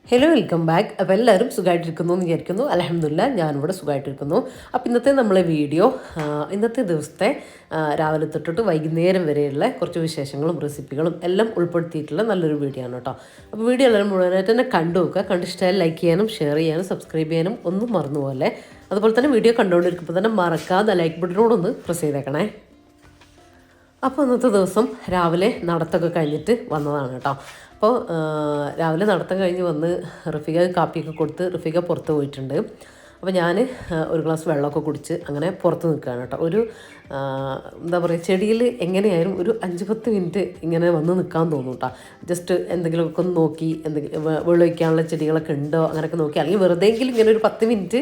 Hello welcome back. അപ്പോൾ എല്ലാവരും സുഖമായിട്ടിരിക്കുന്നു എന്ന് വിചാരിക്കുന്നു. അൽഹംദുലില്ലാ ഞാനിവിടെ സുഖമായിട്ടിരിക്കുന്നു. അപ്പോൾ ഇന്നത്തെ നമ്മളെ വീഡിയോ ഇന്നത്തെ ദിവസത്തെ രാവിലെ തൊട്ടിട്ട് വൈകുന്നേരം വരെയുള്ള കുറച്ച് വിശേഷങ്ങളും റെസിപ്പികളും എല്ലാം ഉൾപ്പെടുത്തിയിട്ടുള്ള നല്ലൊരു വീഡിയോ ആണ് കേട്ടോ. അപ്പോൾ വീഡിയോ എല്ലാവരും മുഴുവനായിട്ട് തന്നെ കണ്ടു നോക്കുക. കണ്ടിഷ്ടമായാൽ ലൈക്ക് ചെയ്യാനും ഷെയർ ചെയ്യാനും സബ്സ്ക്രൈബ് ചെയ്യാനും ഒന്നും മറന്നുപോലെ. അതുപോലെ തന്നെ വീഡിയോ കണ്ടുകൊണ്ടിരിക്കുമ്പോൾ തന്നെ മറക്കാതെ ലൈക്ക് ബട്ടനോടൊന്ന് പ്രസ് ചെയ്തേക്കണേ. അപ്പോൾ ഇന്നത്തെ ദിവസം രാവിലെ നടത്തൊക്കെ കഴിഞ്ഞിട്ട് വന്നതാണ് കേട്ടോ. അപ്പോൾ രാവിലെ നടത്തം കഴിഞ്ഞ് വന്ന് റഫീഖ കാപ്പിയൊക്കെ കൊടുത്ത് റഫീഖ പുറത്ത് പോയിട്ടുണ്ട്. അപ്പോൾ ഞാൻ ഒരു ഗ്ലാസ് വെള്ളമൊക്കെ കുടിച്ച് അങ്ങനെ പുറത്ത് നിൽക്കുകയാണ് കേട്ടോ. ഒരു എന്താ പറയുക, ചെടിയിൽ എങ്ങനെയായാലും ഒരു 5-10 മിനിറ്റ് ഇങ്ങനെ വന്ന് നിൽക്കാൻ തോന്നും കേട്ടോ. ജസ്റ്റ് എന്തെങ്കിലുമൊക്കെ ഒന്ന് നോക്കി, എന്തെങ്കിലും വെള്ളം ഒഴിക്കാനുള്ള ചെടികളൊക്കെ ഉണ്ടോ അങ്ങനെയൊക്കെ നോക്കി, അല്ലെങ്കിൽ വെറുതെയെങ്കിലും ഇങ്ങനെ ഒരു 10 മിനിറ്റ്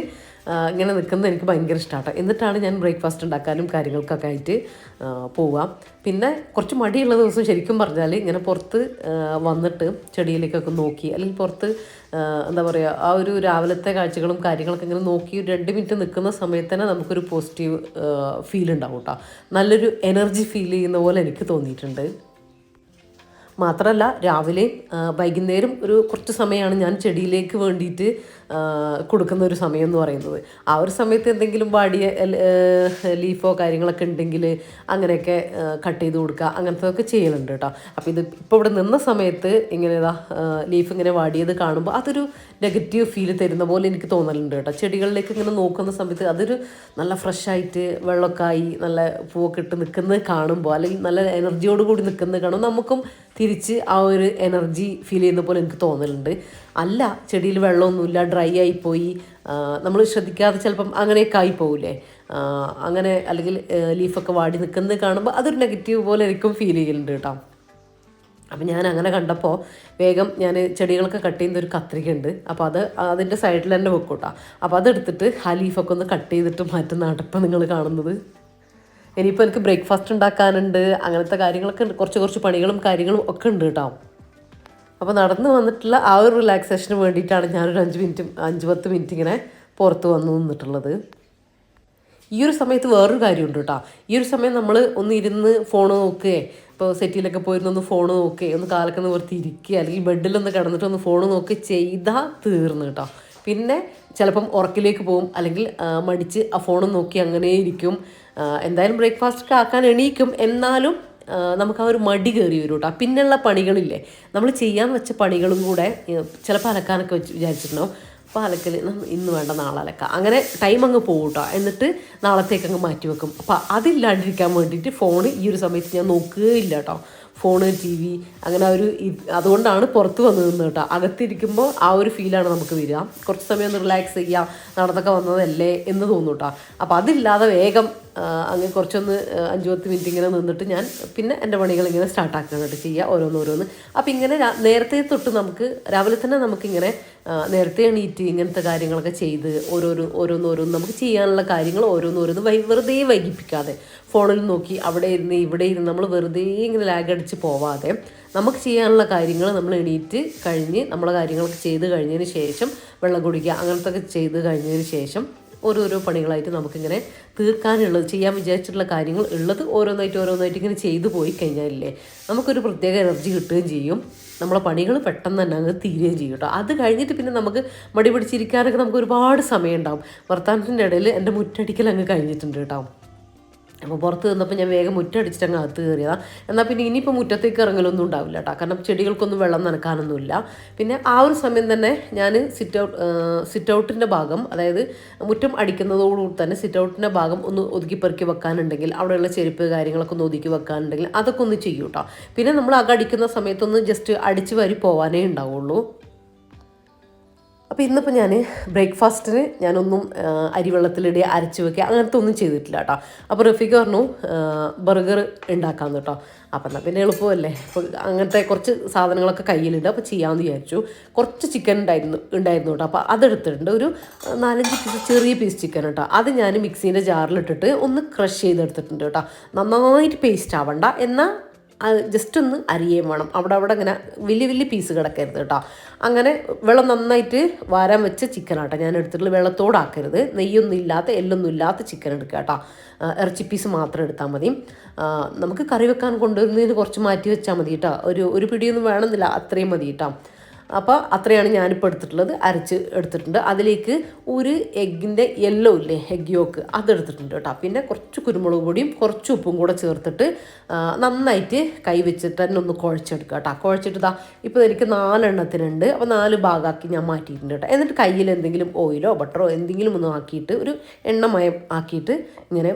ഇങ്ങനെ നിൽക്കുന്നത് എനിക്ക് ഭയങ്കര ഇഷ്ടമാണ്. എന്നിട്ടാണ് ഞാൻ ബ്രേക്ക്ഫാസ്റ്റ് ഉണ്ടാക്കാനും കാര്യങ്ങൾക്കൊക്കെ ആയിട്ട് പോവാം. പിന്നെ കുറച്ച് മടിയുള്ള ദിവസം ശരിക്കും പറഞ്ഞാൽ ഇങ്ങനെ പുറത്ത് വന്നിട്ട് ചെടിയിലേക്കൊക്കെ നോക്കി, അല്ലെങ്കിൽ പുറത്ത് എന്താ പറയുക, ആ ഒരു രാവിലത്തെ കാഴ്ചകളും കാര്യങ്ങളൊക്കെ ഇങ്ങനെ നോക്കി 2 മിനിറ്റ് നിൽക്കുന്ന സമയത്ത് തന്നെ നമുക്കൊരു പോസിറ്റീവ് ഫീൽ ഉണ്ടാവും കേട്ടോ. നല്ലൊരു എനർജി ഫീൽ ചെയ്യുന്ന പോലെ എനിക്ക് തോന്നിയിട്ടുണ്ട്. മാത്രമല്ല രാവിലെ വൈകുന്നേരം ഒരു കുറച്ച് സമയമാണ് ഞാൻ ചെടിയിലേക്ക് വേണ്ടിയിട്ട് കൊടുക്കുന്ന ഒരു സമയം എന്ന് പറയുന്നത്. ആ ഒരു സമയത്ത് എന്തെങ്കിലും വാടിയ ലീഫോ കാര്യങ്ങളൊക്കെ ഉണ്ടെങ്കിൽ അങ്ങനെയൊക്കെ കട്ട് ചെയ്ത് കൊടുക്കുക, അങ്ങനത്തെ ചെയ്യലുണ്ട് കേട്ടോ. അപ്പോൾ ഇപ്പോൾ ഇവിടെ നിന്ന സമയത്ത് ഇങ്ങനെ ലീഫ് ഇങ്ങനെ വാടിയത് കാണുമ്പോൾ അതൊരു നെഗറ്റീവ് ഫീൽ തരുന്ന പോലെ എനിക്ക് തോന്നലുണ്ട് കേട്ടോ. ചെടികളിലേക്ക് ഇങ്ങനെ നോക്കുന്ന സമയത്ത് അതൊരു നല്ല ഫ്രഷായിട്ട് വെള്ളമൊക്കെ ആയി നല്ല പൂവൊക്കെ ഇട്ട് നിൽക്കുന്നത് കാണുമ്പോൾ, അല്ലെങ്കിൽ നല്ല എനർജിയോട് കൂടി നിൽക്കുന്നത് കാണുമ്പോൾ നമുക്കും തിരിച്ച് ആ ഒരു എനർജി ഫീൽ ചെയ്യുന്ന പോലെ എനിക്ക് തോന്നലുണ്ട്. അല്ല, ചെടിയിൽ വെള്ളമൊന്നുമില്ല, ഡ്രൈ ആയിപ്പോയി, നമ്മൾ ശ്രദ്ധിക്കാതെ ചിലപ്പം അങ്ങനെയൊക്കെ ആയിപ്പോവില്ലേ, അങ്ങനെ അല്ലെങ്കിൽ ലീഫൊക്കെ വാടി നിൽക്കുന്നത് കാണുമ്പോൾ അതൊരു നെഗറ്റീവ് പോലെ എനിക്കും ഫീൽ ചെയ്യലുണ്ട് കേട്ടോ. അപ്പം ഞാൻ അങ്ങനെ കണ്ടപ്പോൾ വേഗം ഞാൻ ചെടികളൊക്കെ കട്ട് ചെയ്യുന്ന ഒരു കത്രിക ഉണ്ട്. അപ്പോൾ അതിൻ്റെ സൈഡിൽ തന്നെ വെക്കും കേട്ടോ. അപ്പോൾ അതെടുത്തിട്ട് ആ ലീഫൊക്കെ ഒന്ന് കട്ട് ചെയ്തിട്ട് മാറ്റുന്നതാണ് ഇപ്പം നിങ്ങൾ കാണുന്നത്. ഇനിയിപ്പോൾ എനിക്ക് ബ്രേക്ക്ഫാസ്റ്റ് ഉണ്ടാക്കാനുണ്ട്, അങ്ങനത്തെ കാര്യങ്ങളൊക്കെ ഉണ്ട്, കുറച്ച് പണികളും കാര്യങ്ങളും ഒക്കെ ഉണ്ട് കേട്ടോ. അപ്പോൾ നടന്ന് വന്നിട്ടുള്ള ആ ഒരു റിലാക്സേഷന് വേണ്ടിയിട്ടാണ് ഞാനൊരു 5-10 മിനിറ്റ് ഇങ്ങനെ പുറത്ത് വന്ന് നിന്നിട്ടുള്ളത്. ഈ ഒരു സമയത്ത് വേറൊരു കാര്യമുണ്ട് കേട്ടോ. ഈ ഒരു സമയം നമ്മൾ ഒന്ന് ഇരുന്ന് ഫോൺ നോക്കുകയെ, ഇപ്പോൾ സെറ്റിയിലൊക്കെ പോയിരുന്നൊന്ന് ഫോൺ നോക്കുകയെ, ഒന്ന് കാലൊക്കെ നിവർത്തി ഇരിക്കുക, അല്ലെങ്കിൽ ബെഡിലൊന്ന് കിടന്നിട്ട് ഒന്ന് ഫോൺ നോക്കി ചെയ്താൽ തീർന്നു കേട്ടോ. പിന്നെ ചിലപ്പം ഉറക്കിലേക്ക് പോകും, അല്ലെങ്കിൽ മടിച്ച് ആ ഫോണും നോക്കി അങ്ങനെ ഇരിക്കും. എന്തായാലും ബ്രേക്ക്ഫാസ്റ്റൊക്കെ ആക്കാൻ എണീക്കും, എന്നാലും നമുക്ക് ആ ഒരു മടി കയറി വരും കേട്ടോ. പിന്നെയുള്ള പണികളില്ലേ, നമ്മൾ ചെയ്യാൻ വെച്ച പണികളും കൂടെ ചിലപ്പോൾ അലക്കാനൊക്കെ വിചാരിച്ചിട്ടുണ്ടാവും. അപ്പോൾ അലക്കൽ ഇന്ന് വേണ്ട നാളെ അലക്കാം, അങ്ങനെ ടൈം അങ്ങ് പോകും കേട്ടോ. എന്നിട്ട് നാളത്തേക്ക് അങ്ങ് മാറ്റി വെക്കും. അപ്പോൾ അതില്ലാണ്ടിരിക്കാൻ വേണ്ടിയിട്ട് ഫോൺ ഈ ഒരു സമയത്ത് ഞാൻ നോക്കുകയില്ല കേട്ടോ. ഫോണ്, TV അങ്ങനെ അതുകൊണ്ടാണ് പുറത്ത് വന്ന് നിന്ന് കേട്ടോ. അകത്തിരിക്കുമ്പോൾ ആ ഒരു ഫീലാണ് നമുക്ക് വരിക. കുറച്ച് സമയം ഒന്ന് റിലാക്സ് ചെയ്യുക, നടന്നൊക്കെ വന്നതല്ലേ എന്ന് തോന്നും കേട്ടോ. അപ്പോൾ അതില്ലാതെ വേഗം അങ്ങനെ കുറച്ചൊന്ന് 5-10 മിനിറ്റ് ഇങ്ങനെ നിന്നിട്ട് ഞാൻ പിന്നെ എൻ്റെ പണികൾ ഇങ്ങനെ സ്റ്റാർട്ടാക്കാനായിട്ട് ചെയ്യുക, ഓരോന്നോരോന്ന്. അപ്പോൾ ഇങ്ങനെ നേരത്തെ തൊട്ട് രാവിലെ തന്നെ നമുക്കിങ്ങനെ നേരത്തെ എണീറ്റ് ഇങ്ങനത്തെ കാര്യങ്ങളൊക്കെ ചെയ്ത് ഓരോന്നോരോന്ന് നമുക്ക് ചെയ്യാനുള്ള കാര്യങ്ങൾ ഓരോന്നോരോന്ന് വെറുതെ വൈകിപ്പിക്കാതെ ഫോണിൽ നോക്കി അവിടെ ഇരുന്ന് നമ്മൾ വെറുതെ ഇങ്ങനെ ലാഗ് അടിച്ച് പോവാതെ നമുക്ക് ചെയ്യാനുള്ള കാര്യങ്ങൾ നമ്മൾ എണീറ്റ് കഴിഞ്ഞ് നമ്മളെ കാര്യങ്ങളൊക്കെ ചെയ്ത് കഴിഞ്ഞതിന് ശേഷം വെള്ളം കുടിക്കുക, അങ്ങനത്തെ ഒക്കെ ചെയ്ത് കഴിഞ്ഞതിന് ശേഷം ഓരോരോ പണികളായിട്ട് നമുക്കിങ്ങനെ തീർക്കാനുള്ളത്, ചെയ്യാൻ വിചാരിച്ചിട്ടുള്ള കാര്യങ്ങൾ ഉള്ളത് ഓരോന്നായിട്ട് ഇങ്ങനെ ചെയ്തു പോയി കഴിഞ്ഞാലില്ലേ നമുക്കൊരു പ്രത്യേക എനർജി കിട്ടുകയും ചെയ്യും. നമ്മളെ പണികൾ പെട്ടെന്ന് തന്നെ അങ്ങ് തീരുകയും ചെയ്യും കേട്ടോ. അത് കഴിഞ്ഞിട്ട് പിന്നെ നമുക്ക് മടി പിടിച്ചിരിക്കാനൊക്കെ നമുക്ക് ഒരുപാട് സമയം ഉണ്ടാവും. വർത്തമാനത്തിൻ്റെ ഇടയിൽ എൻ്റെ മുറ്റടിക്കൽ അങ്ങ് കഴിഞ്ഞിട്ടുണ്ട് കേട്ടോ. അപ്പോൾ പുറത്ത് നിന്നപ്പോൾ ഞാൻ വേഗം മുറ്റടിച്ചിട്ട് അങ്ങ് അകത്ത് കയറിയതാണ്. എന്നാൽ പിന്നെ ഇനിയിപ്പോൾ മുറ്റത്തേക്ക് ഇറങ്ങലൊന്നും ഉണ്ടാവില്ല കേട്ടോ, കാരണം ചെടികൾക്കൊന്നും വെള്ളം നനക്കാനൊന്നുമില്ല. പിന്നെ ആ ഒരു സമയം തന്നെ ഞാൻ സിറ്റ് ഔട്ടിൻ്റെ ഭാഗം, അതായത് മുറ്റം അടിക്കുന്നതോടുകൂടി തന്നെ സിറ്റ് ഔട്ടിൻ്റെ ഭാഗം ഒന്ന് ഒതുക്കി പെറുക്കി വെക്കാനുണ്ടെങ്കിൽ, അവിടെയുള്ള ചെരുപ്പ് കാര്യങ്ങളൊക്കെ ഒന്ന് ഒതുക്കി വെക്കാനുണ്ടെങ്കിൽ അതൊക്കെ ഒന്ന് ചെയ്യും കേട്ടോ. പിന്നെ നമ്മൾ അടിക്കുന്ന സമയത്തൊന്ന് ജസ്റ്റ് അടിച്ച് വാരി പോകാനേ ഉണ്ടാവുള്ളൂ. അപ്പോൾ ഇന്നിപ്പോൾ ഞാൻ ബ്രേക്ക്ഫാസ്റ്റിന് ഞാനൊന്നും അരിവെള്ളത്തിലിടെ അരച്ച് വയ്ക്കുക അങ്ങനത്തെ ഒന്നും ചെയ്തിട്ടില്ല കേട്ടോ. അപ്പോൾ റഫീഖ പറഞ്ഞു ബർഗർ ഉണ്ടാക്കാമെന്ന് കേട്ടോ. അപ്പം എന്നാൽ പിന്നെ എളുപ്പമല്ലേ, അപ്പോൾ അങ്ങനത്തെ കുറച്ച് സാധനങ്ങളൊക്കെ കയ്യിലുണ്ട്, അപ്പോൾ ചെയ്യാമെന്ന് വിചാരിച്ചു. കുറച്ച് ചിക്കൻ ഉണ്ടായിരുന്നു കേട്ടോ. അപ്പോൾ അതെടുത്തിട്ടുണ്ട്, ഒരു 4-5 പീസ്, ചെറിയ പീസ് ചിക്കൻ കേട്ടോ. അത് ഞാൻ മിക്സീൻ്റെ ജാറിലിട്ടിട്ട് ഒന്ന് ക്രഷ് ചെയ്തെടുത്തിട്ടുണ്ട് കേട്ടോ. നന്നായിട്ട് പേസ്റ്റ് ആവണ്ട, എന്നാൽ ജസ്റ്റ് ഒന്ന് അരിയേം വേണം, അവിടെ ഇങ്ങനെ വലിയ പീസ് കിടക്കരുത് കേട്ടോ. അങ്ങനെ വെള്ളം നന്നായിട്ട് വാരാൻ വെച്ച ചിക്കനാട്ടോ ഞാൻ എടുത്തിട്ടുള്ള, വെള്ളത്തോടാക്കരുത്. നെയ്യൊന്നും ഇല്ലാത്ത എല്ലൊന്നും ഇല്ലാത്ത ചിക്കൻ എടുക്കുക കേട്ടോ. ഇറച്ചി പീസ് മാത്രം എടുത്താൽ മതി. നമുക്ക് കറി വെക്കാൻ കൊണ്ടുവരുന്നതിന് കുറച്ച് മാറ്റി വെച്ചാൽ മതി കേട്ടോ. ഒരു പിടിയൊന്നും വേണമെന്നില്ല, അത്രയും മതി കേട്ടോ. അപ്പോൾ അത്രയാണ് ഞാനിപ്പോൾ എടുത്തിട്ടുള്ളത്. അരച്ച് എടുത്തിട്ടുണ്ട്. അതിലേക്ക് ഒരു എഗ്ഗിൻ്റെ യെല്ലോ ഇല്ലേ, എഗ് യോക്ക്, അതെടുത്തിട്ടുണ്ട് കേട്ടോ. പിന്നെ കുറച്ച് കുരുമുളക് പൊടിയും കുറച്ച് ഉപ്പും കൂടെ ചേർത്തിട്ട് നന്നായിട്ട് കൈ വെച്ചിട്ട് തന്നെ ഒന്ന് കുഴച്ചെടുക്കുക കേട്ടോ. കുഴച്ചിട്ട് ഇതാ ഇപ്പോൾ എനിക്ക് 4 എണ്ണത്തിനുണ്ട്. അപ്പോൾ 4 ഭാഗമാക്കി ഞാൻ മാറ്റിയിട്ടുണ്ട് കേട്ടോ. എന്നിട്ട് കയ്യിൽ എന്തെങ്കിലും ഓയിലോ ബട്ടറോ എന്തെങ്കിലും ഒന്ന് ആക്കിയിട്ട് ഒരു എണ്ണമയം ആക്കിയിട്ട് ഇങ്ങനെ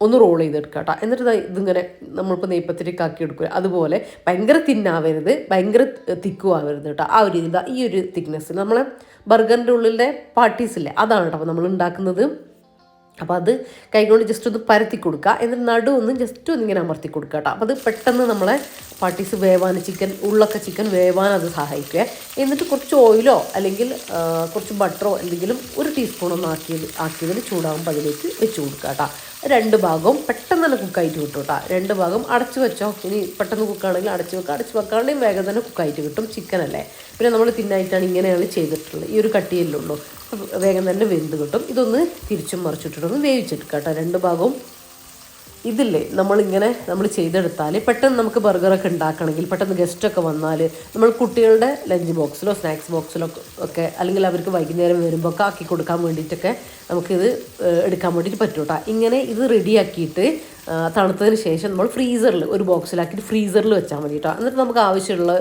ഒന്ന് റോൾ ചെയ്തെടുക്കുക കേട്ടോ. എന്നിട്ട് ഇതിങ്ങനെ നമ്മളിപ്പോൾ നെയ്പ്പത്തിരിക്ക് ആക്കി എടുക്കുക, അതുപോലെ ഭയങ്കര തിന്നാവരുത്, ഭയങ്കര തിക്കും ആവരുത് കേട്ടോ. ആ ഒരു ഇതാ ഈ ഒരു തിക്നെസ്സിൽ നമ്മളെ ബർഗറിൻ്റെ ഉള്ളിലെ പാർട്ടീസില്ലേ, അതാണ് കേട്ടോ അപ്പോൾ നമ്മൾ ഉണ്ടാക്കുന്നത്. അപ്പോൾ അത് കൈകൊണ്ട് ജസ്റ്റ് ഒന്ന് പരത്തി കൊടുക്കുക. എന്നിട്ട് നടു ഒന്ന് ജസ്റ്റ് ഒന്നിങ്ങനെ അമർത്തി കൊടുക്കുക കേട്ടോ. അപ്പോൾ അത് പെട്ടെന്ന് നമ്മളെ പാർട്ടീസ് വേവാൻ, ചിക്കൻ വേവാൻ അത് സഹായിക്കുക. എന്നിട്ട് കുറച്ച് ഓയിലോ അല്ലെങ്കിൽ കുറച്ച് ബട്ടറോ എന്തെങ്കിലും ഒരു ടീസ്പൂണൊന്നും ആക്കിയതിൽ ചൂടാകുമ്പോൾ അതിലേക്ക് വെച്ച് കൊടുക്കുക കേട്ടോ. 2 ഭാഗവും പെട്ടെന്ന് തന്നെ കുക്കായിട്ട് കിട്ടും കേട്ടോ. 2 ഭാഗം അടച്ചു വെച്ചോ, ഇനി പെട്ടെന്ന് കുക്കാണെങ്കിൽ അടച്ചു വെക്കാണ്ടെങ്കിൽ വേഗം തന്നെ കുക്കായിട്ട് കിട്ടും. ചിക്കനല്ലേ, പിന്നെ നമ്മൾ തിന്നായിട്ടാണ് ഇങ്ങനെയാണ് ചെയ്തിട്ടുള്ളത്. ഈ ഒരു കട്ടിയല്ലേ ഉള്ളൂ, വേഗം തന്നെ വെന്ത് കിട്ടും. ഇതൊന്ന് തിരിച്ചും മറിച്ചിട്ടിട്ടൊന്ന് വേവിച്ചെടുക്കുക കേട്ടോ 2 ഭാഗവും. ഇതില്ലേ നമ്മൾ ചെയ്തെടുത്താൽ പെട്ടെന്ന് നമുക്ക് ബർഗറൊക്കെ ഉണ്ടാക്കണമെങ്കിൽ, പെട്ടെന്ന് ഗസ്റ്റൊക്കെ വന്നാൽ നമ്മൾ കുട്ടികളുടെ ലഞ്ച് ബോക്സിലോ സ്നാക്സ് ബോക്സിലോ ഒക്കെ, അല്ലെങ്കിൽ അവർക്ക് വൈകുന്നേരം വരുമ്പോൾ ഒക്കെ ആക്കി കൊടുക്കാൻ വേണ്ടിയിട്ടൊക്കെ നമുക്കിത് എടുക്കാൻ വേണ്ടിയിട്ട് പറ്റും കേട്ടോ. ഇങ്ങനെ ഇത് റെഡിയാക്കിയിട്ട് തണുത്തതിന് ശേഷം നമ്മൾ ഫ്രീസറിൽ ഒരു ബോക്സിലാക്കിയിട്ട് ഫ്രീസറിൽ വെച്ചാൽ മതി കേട്ടോ. എന്നിട്ട് നമുക്ക് ആവശ്യമുള്ള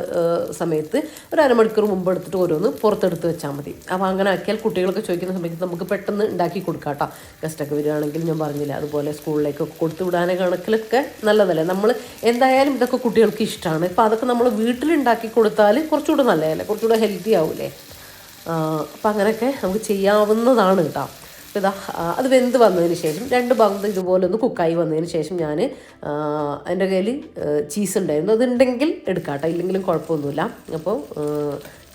സമയത്ത് ഒരു അരമണിക്കൂർ മുമ്പ് എടുത്തിട്ട് ഓരോന്ന് പുറത്തെടുത്ത് വെച്ചാൽ മതി. അപ്പോൾ അങ്ങനെ ആക്കിയാൽ കുട്ടികളൊക്കെ ചോദിക്കുന്ന സമയത്ത് നമുക്ക് പെട്ടെന്ന് ഉണ്ടാക്കി കൊടുക്കാം കേട്ടോ. ഗസ്റ്റൊക്കെ വരികയാണെങ്കിൽ ഞാൻ പറഞ്ഞില്ല, അതുപോലെ സ്കൂളിലേക്കൊക്കെ കൊടുത്തു വിടാനെ കണക്കിലൊക്കെ നല്ലതല്ലേ. നമ്മൾ എന്തായാലും ഇതൊക്കെ കുട്ടികൾക്ക് ഇഷ്ടമാണ്. ഇപ്പോൾ അതൊക്കെ നമ്മൾ വീട്ടിലുണ്ടാക്കി കൊടുത്താൽ കുറച്ചുകൂടെ നല്ലതല്ലേ, കുറച്ചുകൂടെ ഹെൽത്തി ആവില്ലേ. അപ്പോൾ അങ്ങനെയൊക്കെ നമുക്ക് ചെയ്യാവുന്നതാണ് കേട്ടോ. അപ്പോൾ ഇതാ അത് വെന്ത് വന്നതിന് ശേഷം 2 ഭാഗം ഇതുപോലെ ഒന്ന് കുക്കായി വന്നതിന് ശേഷം ഞാൻ എൻ്റെ കയ്യിൽ ചീസ് ഉണ്ടായിരുന്നു, അതുണ്ടെങ്കിൽ എടുക്കാം കേട്ടോ, ഇല്ലെങ്കിലും കുഴപ്പമൊന്നുമില്ല. അപ്പോൾ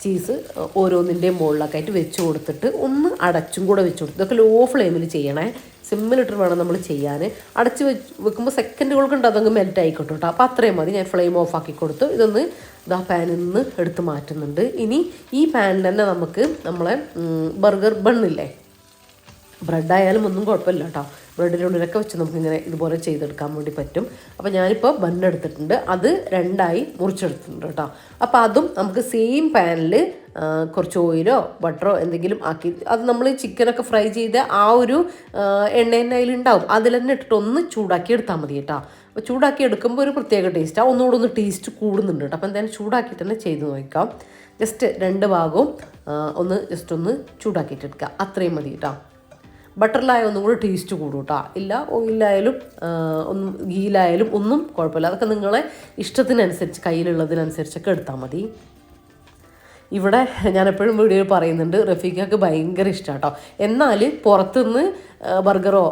ചീസ് ഓരോന്നിൻ്റെയും മുകളിലൊക്കെ ആയിട്ട് വെച്ച് കൊടുത്തിട്ട് ഒന്ന് അടച്ചും കൂടെ വെച്ച് കൊടുത്തു. ഇതൊക്കെ ലോ ഫ്ലെയിമിൽ ചെയ്യണേ, സിമ്മിലിട്ട് വേണം നമ്മൾ ചെയ്യാൻ. അടച്ച് വെക്കുമ്പോൾ സെക്കൻഡുകൾക്കുണ്ട് അതങ്ങ് മെൽറ്റ് ആയിക്കോട്ടെ കേട്ടോ. അപ്പോൾ അത്രയും മതി. ഞാൻ ഫ്ലെയിം ഓഫ് ആക്കി കൊടുത്തു. ഇതൊന്ന് ഇതാ പാനിൽ നിന്ന് എടുത്ത് മാറ്റുന്നുണ്ട്. ഇനി ഈ പാനിൽ തന്നെ നമുക്ക് നമ്മളെ ബർഗർ ബണ്ണില്ലേ, ബ്രെഡായാലും ഒന്നും കുഴപ്പമില്ല കേട്ടോ. ബ്രെഡിൻ്റെ ഉള്ളിലൊക്കെ വെച്ച് നമുക്കിങ്ങനെ ഇതുപോലെ ചെയ്തെടുക്കാൻ വേണ്ടി പറ്റും. അപ്പോൾ ഞാനിപ്പോൾ ബണ്ണെടുത്തിട്ടുണ്ട്, അത് 2ആയി മുറിച്ചെടുത്തിട്ടുണ്ട് കേട്ടോ. അപ്പോൾ അതും നമുക്ക് സെയിം പാനിൽ കുറച്ച് ഓയിലോ ബട്ടറോ എന്തെങ്കിലും ആക്കി, അത് നമ്മൾ ചിക്കനൊക്കെ ഫ്രൈ ചെയ്ത് ആ ഒരു എണ്ണ അതിലുണ്ടാവും, അതിൽ തന്നെ ഇട്ടിട്ട് ഒന്ന് ചൂടാക്കി എടുത്താൽ മതി കേട്ടോ. അപ്പോൾ ചൂടാക്കി എടുക്കുമ്പോൾ ഒരു പ്രത്യേക ടേസ്റ്റാണ്, ഒന്നുകൂടെ ഒന്ന് ടേസ്റ്റ് കൂടുന്നുണ്ട് കേട്ടോ. അപ്പോൾ എന്തായാലും ചൂടാക്കിയിട്ട് തന്നെ ചെയ്ത് നോക്കാം. ജസ്റ്റ് 2 ഭാഗവും ഒന്ന് ജസ്റ്റ് ഒന്ന് ചൂടാക്കിയിട്ടെടുക്കുക, അത്രയും മതി കേട്ടോ. ബട്ടറിലായ ഒന്നും കൂടി ടേസ്റ്റ് കൂടും കേട്ടോ. ഇല്ല ഓയിലായാലും ഒന്നും ഗീലായാലും ഒന്നും കുഴപ്പമില്ല, അതൊക്കെ നിങ്ങളെ ഇഷ്ടത്തിനനുസരിച്ച് കയ്യിലുള്ളതിനനുസരിച്ചൊക്കെ എടുത്താൽ മതി. ഇവിടെ ഞാൻ എപ്പോഴും വീഡിയോയിൽ പറയുന്നുണ്ട്, റഫീഖക്ക് ഭയങ്കര ഇഷ്ടമാണ് കേട്ടോ. എന്നാൽ പുറത്തുനിന്ന് ബർഗറോ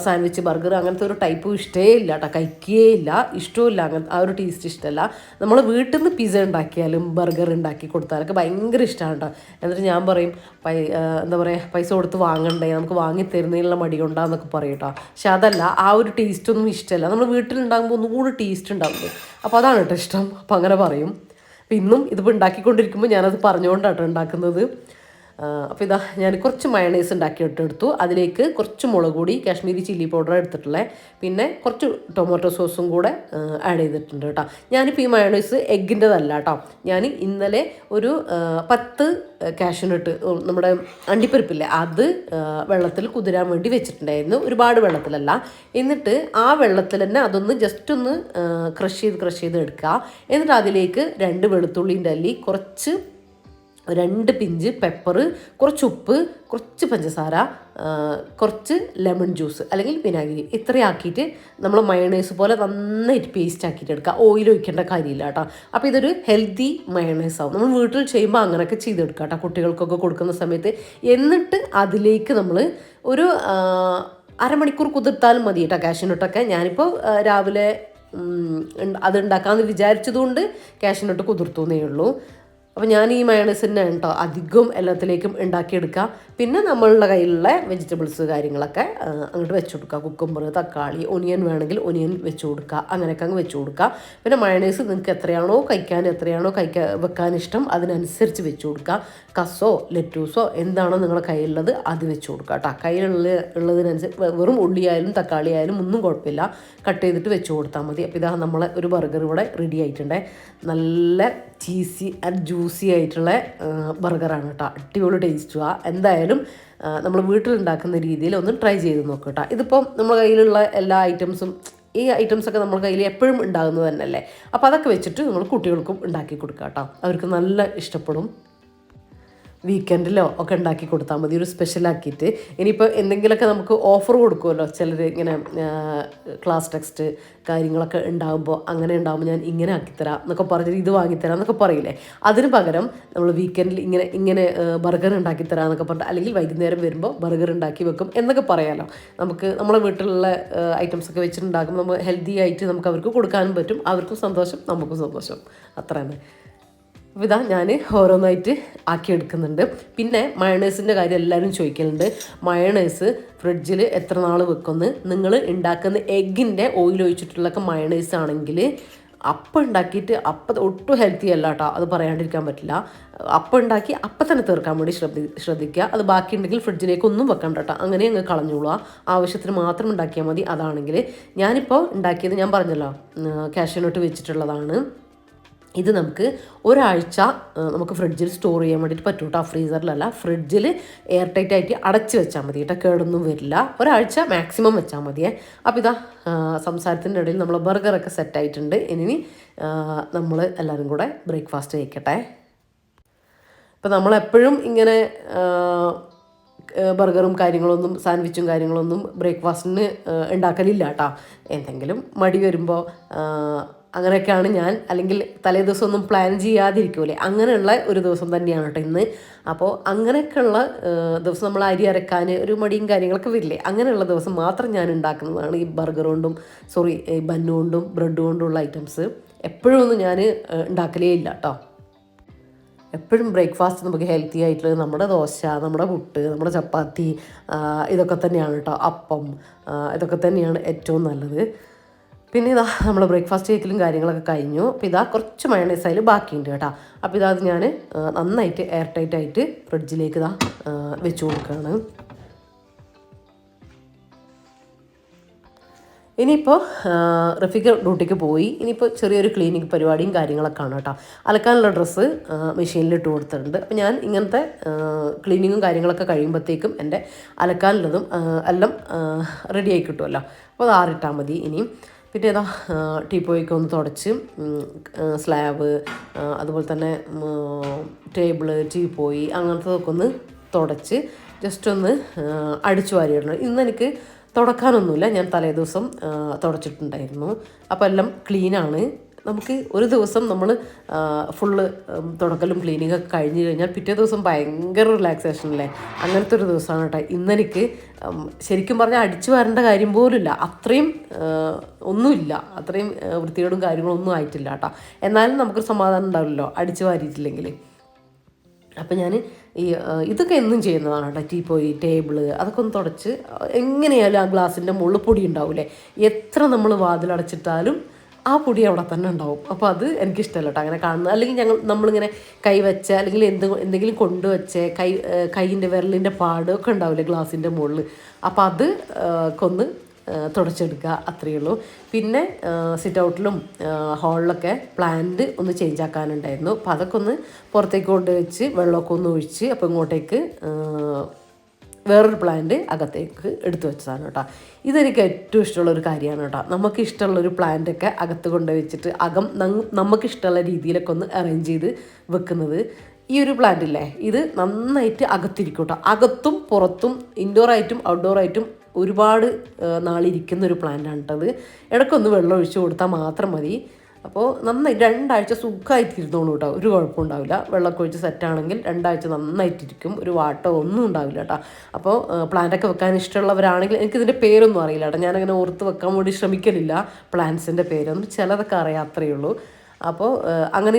സാൻഡ്വിച്ച് ബർഗർ അങ്ങനത്തെ ഒരു ടൈപ്പും ഇഷ്ടമേ ഇല്ല കേട്ടോ, കഴിക്കുകയേ ഇല്ല, ഇഷ്ടമില്ല, അങ്ങനെ ആ ഒരു ടേസ്റ്റ് ഇഷ്ടമല്ല. നമ്മൾ വീട്ടിൽ നിന്ന് പിസ്സ ഉണ്ടാക്കിയാലും ബർഗർ ഉണ്ടാക്കി കൊടുത്താലൊക്കെ ഭയങ്കര ഇഷ്ടമാണ് കേട്ടോ. എന്നിട്ട് ഞാൻ പറയും എന്താ പറയുക, പൈസ കൊടുത്ത് വാങ്ങണ്ടേ, നമുക്ക് വാങ്ങിത്തരുന്നതിനുള്ള മടി കൊണ്ടാന്നൊക്കെ പറയും കേട്ടോ. പക്ഷെ അതല്ല, ആ ഒരു ടേസ്റ്റൊന്നും ഇഷ്ടമല്ല. നമ്മൾ വീട്ടിലുണ്ടാകുമ്പോൾ ഒന്നും കൂടി ടേസ്റ്റ് ഉണ്ടാവില്ലേ, അപ്പോൾ അതാണ് കേട്ടോ ഇഷ്ടം. അപ്പോൾ അങ്ങനെ പറയും. അപ്പോൾ ഇന്നും ഇതിപ്പോൾ ഉണ്ടാക്കിക്കൊണ്ടിരിക്കുമ്പോൾ ഞാനത് പറഞ്ഞുകൊണ്ടാട്ടോ ഉണ്ടാക്കുന്നത്. അപ്പോൾ ഇതാ ഞാൻ കുറച്ച് മയണൈസ് ഉണ്ടാക്കിയിട്ടെടുത്തു. അതിലേക്ക് കുറച്ച് മുളക് പൊടി, കാശ്മീരി ചില്ലി പൗഡർ എടുത്തിട്ടുള്ളത്, പിന്നെ കുറച്ച് ടൊമാറ്റോ സോസും കൂടെ ആഡ് ചെയ്തിട്ടുണ്ട് കേട്ടോ. ഞാനിപ്പോൾ ഈ മയണൈസ് എഗ്ഗിൻ്റെതല്ല കേട്ടോ, ഞാൻ ഇന്നലെ ഒരു 10 കാഷ്യൂനട്ട്, നമ്മുടെ അണ്ടിപ്പരിപ്പില്ലേ, അത് വെള്ളത്തിൽ കുതിരാൻ വേണ്ടി വെച്ചിട്ടുണ്ടായിരുന്നു, ഒരുപാട് വെള്ളത്തിലല്ല. എന്നിട്ട് ആ വെള്ളത്തിൽ തന്നെ അതൊന്ന് ജസ്റ്റ് ഒന്ന് ക്രഷ് ചെയ്ത് എടുക്കുക. എന്നിട്ട് അതിലേക്ക് 2 വെളുത്തുള്ളിൻ്റെ അല്ലി, കുറച്ച് 2 പിഞ്ച് പെപ്പർ, കുറച്ച് ഉപ്പ്, കുറച്ച് പഞ്ചസാര, കുറച്ച് ലെമൺ ജ്യൂസ് അല്ലെങ്കിൽ വിനാഗിരി, ഇത്രയും ആക്കിയിട്ട് നമ്മൾ മയണൈസ് പോലെ നന്നായിട്ട് പേസ്റ്റ് ആക്കിയിട്ട് എടുക്കുക. ഓയിൽ ഒഴിക്കേണ്ട കാര്യമില്ല കേട്ടോ. അപ്പോൾ ഇതൊരു ഹെൽത്തി മയണൈസ് ആവും. നമ്മൾ വീട്ടിൽ ചെയ്യുമ്പോൾ അങ്ങനെയൊക്കെ ചെയ്തെടുക്കുക കേട്ടോ, കുട്ടികൾക്കൊക്കെ കൊടുക്കുന്ന സമയത്ത്. എന്നിട്ട് അതിലേക്ക് നമ്മൾ ഒരു അരമണിക്കൂർ കുതിർത്താലും മതി കേട്ടോ കാഷ്യൂനട്ടൊക്കെ. ഞാനിപ്പോൾ രാവിലെ അതുണ്ടാക്കാമെന്ന് വിചാരിച്ചതുകൊണ്ട് കാഷ്യൂനട്ട് കുതിർത്തു എന്നേ ഉള്ളൂ. അപ്പോൾ ഞാൻ ഈ മയണൈസ് തന്നെ കേട്ടോ അധികം എല്ലാത്തിലേക്കും ഉണ്ടാക്കിയെടുക്കുക. പിന്നെ നമ്മളുടെ കയ്യിലുള്ള വെജിറ്റബിൾസ് കാര്യങ്ങളൊക്കെ അങ്ങോട്ട് വെച്ച് കൊടുക്കുക. കുക്കുംബർ, തക്കാളി, ഒനിയൻ വേണമെങ്കിൽ ഒനിയൻ വെച്ച് കൊടുക്കുക, അങ്ങനെയൊക്കെ അങ്ങ് വെച്ച് കൊടുക്കുക. പിന്നെ മയണൈസ് നിങ്ങൾക്ക് എത്രയാണോ വെക്കാൻ ഇഷ്ടം അതിനനുസരിച്ച് വെച്ച് കൊടുക്കുക. കസോ ലെറ്റൂസോ എന്താണോ നിങ്ങളുടെ കയ്യിലുള്ളത് അത് വെച്ച് കൊടുക്കുക കേട്ടോ. കയ്യിലുള്ളതിനനുസരിച്ച് വെറും ഉള്ളിയായാലും തക്കാളി ആയാലും ഒന്നും കുഴപ്പമില്ല, കട്ട് ചെയ്തിട്ട് വെച്ച് കൊടുത്താൽ മതി. അപ്പോൾ ഇതാ നമ്മളെ ഒരു ബർഗർ ഇവിടെ റെഡി ആയിട്ടുണ്ട്. നല്ല ചീസി ആൻഡ് ജ്യൂസി ആയിട്ടുള്ള ബർഗറാണ് കേട്ടോ. അടിപൊളി ടേസ്റ്റുവാ. എന്തായാലും നമ്മൾ വീട്ടിലുണ്ടാക്കുന്ന രീതിയിൽ ഒന്ന് ട്രൈ ചെയ്ത് നോക്കുക കേട്ടോ. ഇതിപ്പം നമ്മുടെ കയ്യിലുള്ള എല്ലാ ഐറ്റംസും ഈ ഐറ്റംസൊക്കെ നമ്മുടെ കയ്യിൽ എപ്പോഴും ഉണ്ടാകുന്നത് തന്നെയല്ലേ. അപ്പോൾ അതൊക്കെ വെച്ചിട്ട് നമ്മൾ കുട്ടികൾക്കും ഉണ്ടാക്കി കൊടുക്കുക കേട്ടോ. അവർക്ക് നല്ല ഇഷ്ടപ്പെടും. വീക്കെൻഡിലോ ഒക്കെ ഉണ്ടാക്കി കൊടുത്താൽ മതി, ഒരു സ്പെഷ്യലാക്കിയിട്ട്. ഇനിയിപ്പോൾ എന്തെങ്കിലുമൊക്കെ നമുക്ക് ഓഫർ കൊടുക്കുമല്ലോ ചിലർ, ഇങ്ങനെ ക്ലാസ് ടെക്സ്റ്റ് കാര്യങ്ങളൊക്കെ ഉണ്ടാകുമ്പോൾ, അങ്ങനെ ഉണ്ടാകുമ്പോൾ ഞാൻ ഇങ്ങനെ ആക്കിത്തരാം എന്നൊക്കെ പറഞ്ഞിട്ട് ഇത് വാങ്ങിത്തരാം എന്നൊക്കെ പറയില്ലേ. അതിന് പകരം നമ്മൾ വീക്കെൻഡിൽ ഇങ്ങനെ ബർഗർ ഉണ്ടാക്കിത്തരാം എന്നൊക്കെ പറഞ്ഞിട്ട്, അല്ലെങ്കിൽ വൈകുന്നേരം വരുമ്പോൾ ബർഗർ ഉണ്ടാക്കി വെക്കും എന്നൊക്കെ പറയാമല്ലോ. നമുക്ക് നമ്മളെ വീട്ടിലുള്ള ഐറ്റംസൊക്കെ വെച്ചിട്ടുണ്ടാക്കുമ്പോൾ നമ്മൾ ഹെൽത്തി ആയിട്ട് നമുക്ക് അവർക്ക് കൊടുക്കാനും പറ്റും. അവർക്കും സന്തോഷം, നമുക്കും സന്തോഷം. അത്ര തന്നെ. അപ്പോൾ ഇതാ ഞാൻ ഓരോന്നായിട്ട് ആക്കിയെടുക്കുന്നുണ്ട്. പിന്നെ മയണൈസിൻ്റെ കാര്യം എല്ലാവരും ചോദിക്കലുണ്ട്. മയണൈസ് ഫ്രിഡ്ജിൽ എത്ര നാൾ വെക്കുമെന്ന്. നിങ്ങൾ ഉണ്ടാക്കുന്ന എഗ്ഗിൻ്റെ ഓയിൽ ഒഴിച്ചിട്ടുള്ളൊക്കെ മയണൈസ് ആണെങ്കിൽ അപ്പം ഉണ്ടാക്കിയിട്ട് അപ്പം ഒട്ടും ഹെൽത്തി അല്ല കേട്ടോ, അത് പറയാണ്ടിരിക്കാൻ പറ്റില്ല. അപ്പം ഉണ്ടാക്കി അപ്പം തന്നെ തീർക്കാൻ വേണ്ടി ശ്രദ്ധിക്കുക. അത് ബാക്കിയുണ്ടെങ്കിൽ ഫ്രിഡ്ജിലേക്ക് ഒന്നും വെക്കണ്ട കേട്ടോ, അങ്ങനെ അങ്ങ് കളഞ്ഞോളുക. ആവശ്യത്തിന് മാത്രം ഉണ്ടാക്കിയാൽ മതി. അതാണെങ്കിൽ ഞാനിപ്പോൾ ഉണ്ടാക്കിയത് ഞാൻ പറഞ്ഞല്ലോ, കാഷ്യൂനട്ട് വെച്ചിട്ടുള്ളതാണ്. ഇത് നമുക്ക് ഒരാഴ്ച നമുക്ക് ഫ്രിഡ്ജിൽ സ്റ്റോർ ചെയ്യാൻ വേണ്ടിയിട്ട് പറ്റും കേട്ടോ. ഫ്രീസറിലല്ല, ഫ്രിഡ്ജിൽ എയർ ടൈറ്റ് ആയിട്ട് അടച്ച് വെച്ചാൽ മതി കേട്ടോ, കേടൊന്നും വരില്ല. ഒരാഴ്ച മാക്സിമം വെച്ചാൽ മതിയേ. അപ്പോൾ ഇതാ സംസാരത്തിൻ്റെ ഇടയിൽ നമ്മൾ ബർഗറൊക്കെ സെറ്റായിട്ടുണ്ട്. ഇനി നമ്മൾ എല്ലാവരും കൂടെ ബ്രേക്ക്ഫാസ്റ്റ് കഴിക്കട്ടെ. ഇപ്പോൾ നമ്മളെപ്പോഴും ഇങ്ങനെ ബർഗറും കാര്യങ്ങളൊന്നും സാൻഡ്വിച്ചും കാര്യങ്ങളൊന്നും ബ്രേക്ക്ഫാസ്റ്റിന് ഉണ്ടാക്കലില്ല കേട്ടോ. എന്തെങ്കിലും മടി വരുമ്പോൾ അങ്ങനെയൊക്കെയാണ് ഞാൻ, അല്ലെങ്കിൽ തലേ ദിവസം ഒന്നും പ്ലാൻ ചെയ്യാതിരിക്കൂലേ, അങ്ങനെയുള്ള ഒരു ദിവസം തന്നെയാണ് കേട്ടോ ഇന്ന്. അപ്പോൾ അങ്ങനെയൊക്കെയുള്ള ദിവസം നമ്മൾ അരി അരക്കാൻ ഒരു മടിയും കാര്യങ്ങളൊക്കെ വരില്ലേ, അങ്ങനെയുള്ള ദിവസം മാത്രം ഞാൻ ഉണ്ടാക്കുന്നതാണ് ഈ ബർഗർ കൊണ്ടും ഈ ബന്നു കൊണ്ടും ബ്രെഡ് കൊണ്ടുള്ള ഐറ്റംസ്. എപ്പോഴും ഒന്നും ഞാൻ ഉണ്ടാക്കലേ ഇല്ല കേട്ടോ. എപ്പോഴും ബ്രേക്ക്ഫാസ്റ്റ് നമുക്ക് ഹെൽത്തി ആയിട്ടുള്ളത് നമ്മുടെ ദോശ, നമ്മുടെ പുട്ട്, നമ്മുടെ ചപ്പാത്തി, ഇതൊക്കെ തന്നെയാണ് കേട്ടോ. അപ്പം, ഇതൊക്കെ തന്നെയാണ് ഏറ്റവും നല്ലത്. പിന്നെ ഇതാ നമ്മൾ ബ്രേക്ക്ഫാസ്റ്റ് കഴിക്കലും കാര്യങ്ങളൊക്കെ കഴിഞ്ഞു. അപ്പോൾ ഇതാ കുറച്ച് മയണൈസ് അതിൽ ബാക്കിയുണ്ട് കേട്ടോ. അപ്പോൾ ഇതാ ഞാൻ നന്നായിട്ട് എയർ ടൈറ്റ് ആയിട്ട് ഫ്രിഡ്ജിലേക്ക് ഇതാ വെച്ച് കൊടുക്കുകയാണ്. ഇനിയിപ്പോൾ റഫീഖ് ഡ്യൂട്ടിക്ക് പോയി. ഇനിയിപ്പോൾ ചെറിയൊരു ക്ലീനിങ് പരിപാടിയും കാര്യങ്ങളൊക്കെ ആണ് കേട്ടോ. അലക്കാനുള്ള ഡ്രസ്സ് മെഷീനിലിട്ട് കൊടുത്തിട്ടുണ്ട്. അപ്പോൾ ഞാൻ ഇങ്ങനത്തെ ക്ലീനിങ്ങും കാര്യങ്ങളൊക്കെ കഴിയുമ്പോഴത്തേക്കും എൻ്റെ അലക്കാനുള്ളതും എല്ലാം റെഡി ആയി കിട്ടുമല്ലോ. അപ്പോൾ അത് ആറിട്ടാൽ മതി. ഇനിയും പിന്നെ ഏതാ ടീപ്പോയൊക്കെ ഒന്ന് തുടച്ച്, സ്ലാബ്, അതുപോലെ തന്നെ ടേബിള്, ടീപ്പോയി അങ്ങനത്തതൊക്കെ ഒന്ന് തുടച്ച് ജസ്റ്റ് ഒന്ന് അടിച്ചു വാരിയിടണം. ഇന്നെനിക്ക് തുടക്കാനൊന്നുമില്ല, ഞാൻ തലേ ദിവസം തുടച്ചിട്ടുണ്ടായിരുന്നു. അപ്പോൾ എല്ലാം ക്ലീനാണ്. നമുക്ക് ഒരു ദിവസം നമ്മൾ ഫുള്ള് തുടക്കലും ക്ലീനിങ്ങൊക്കെ കഴിഞ്ഞ് കഴിഞ്ഞാൽ പിറ്റേ ദിവസം ഭയങ്കര റിലാക്സേഷൻ അല്ലേ. അങ്ങനത്തെ ഒരു ദിവസമാണ് കേട്ടോ ഇന്നെനിക്ക്. ശരിക്കും പറഞ്ഞാൽ അടിച്ചു വരേണ്ട കാര്യം പോലുമില്ല, അത്രയും ഒന്നുമില്ല, അത്രയും വൃത്തികേടും കാര്യങ്ങളൊന്നും ആയിട്ടില്ല കേട്ടോ. എന്നാലും നമുക്കൊരു സമാധാനം ഉണ്ടാവില്ലല്ലോ അടിച്ചു വാരിയിട്ടില്ലെങ്കിൽ. അപ്പം ഞാൻ ഇതൊക്കെ എന്നും ചെയ്യുന്നതാണ് കേട്ടോ. ടീപ്പോയി, ടേബിള് അതൊക്കെ ഒന്ന് തുടച്ച്, എങ്ങനെയായാലും ആ ഗ്ലാസിൻ്റെ മുകളിൽ പൊടി ഉണ്ടാവില്ലേ, എത്ര നമ്മൾ വാതിലടച്ചിട്ടാലും ആ പൊടി അവിടെ തന്നെ ഉണ്ടാവും. അപ്പോൾ അത് എനിക്കിഷ്ടമല്ല കേട്ടോ അങ്ങനെ കാണുന്നത്. അല്ലെങ്കിൽ നമ്മളിങ്ങനെ കൈ വെച്ച, അല്ലെങ്കിൽ എന്തെങ്കിലും കൊണ്ടുവച്ച് കൈയിൻ്റെ വിരലിൻ്റെ പാടൊക്കെ ഉണ്ടാവില്ലേ ഗ്ലാസിൻ്റെ മുകളിൽ, അപ്പോൾ അത് കൊന്ന് തുടച്ചെടുക്കുക, അത്രയേ ഉള്ളൂ. പിന്നെ സിറ്റ് ഔട്ടിലും ഹാളിലൊക്കെ പ്ലാന്റ് ഒന്ന് ചേഞ്ച് ആക്കാനുണ്ടായിരുന്നു. അപ്പോൾ അതൊക്കെ ഒന്ന് പുറത്തേക്ക് കൊണ്ടുവച്ച് വെള്ളമൊക്കെ ഒന്ന് ഒഴിച്ച്, അപ്പോൾ ഇങ്ങോട്ടേക്ക് വേറൊരു പ്ലാന്റ് അകത്തേക്ക് എടുത്തു വെച്ചതാണ് കേട്ടോ. ഇതെനിക്ക് ഏറ്റവും ഇഷ്ടമുള്ളൊരു കാര്യമാണ് കേട്ടോ. നമുക്ക് ഇഷ്ടമുള്ളൊരു പ്ലാന്റൊക്കെ അകത്ത് കൊണ്ടുവച്ചിട്ട് നമുക്കിഷ്ടമുള്ള രീതിയിലൊക്കെ ഒന്ന് അറേഞ്ച് ചെയ്ത് വെക്കുന്നത്. ഈ ഒരു പ്ലാന്റ് ഇല്ലേ, ഇത് നന്നായിട്ട് അകത്തിരിക്കും കേട്ടോ. അകത്തും പുറത്തും ഇൻഡോറായിട്ടും ഔട്ട്ഡോറായിട്ടും ഒരുപാട് നാളിരിക്കുന്ന ഒരു പ്ലാന്റാണ് കേട്ടത്. ഇടയ്ക്കൊന്ന് വെള്ളം ഒഴിച്ച് കൊടുത്താൽ മാത്രം മതി. അപ്പോൾ നന്നായി 2 ആഴ്ച സുഖമായിട്ടിരുന്നോളൂ കേട്ടോ, ഒരു കുഴപ്പമുണ്ടാവില്ല. വെള്ളമൊക്കെ ഒഴിച്ച് സെറ്റാണെങ്കിൽ 2 ആഴ്ച നന്നായിട്ടിരിക്കും, ഒരു വാട്ടോ ഒന്നും ഉണ്ടാവില്ല കേട്ടോ. അപ്പോൾ പ്ലാന്റൊക്കെ വെക്കാൻ ഇഷ്ടമുള്ളവരാണെങ്കിൽ, എനിക്കിതിൻ്റെ പേരൊന്നും അറിയില്ല കേട്ടോ, ഞാനങ്ങനെ ഓർത്ത് വെക്കാൻ വേണ്ടി ശ്രമിക്കലില്ല പ്ലാന്റ്സിൻ്റെ പേരൊന്നും, ചിലതൊക്കെ അറിയാം, അത്രയേ ഉള്ളൂ. അപ്പോൾ അങ്ങനെ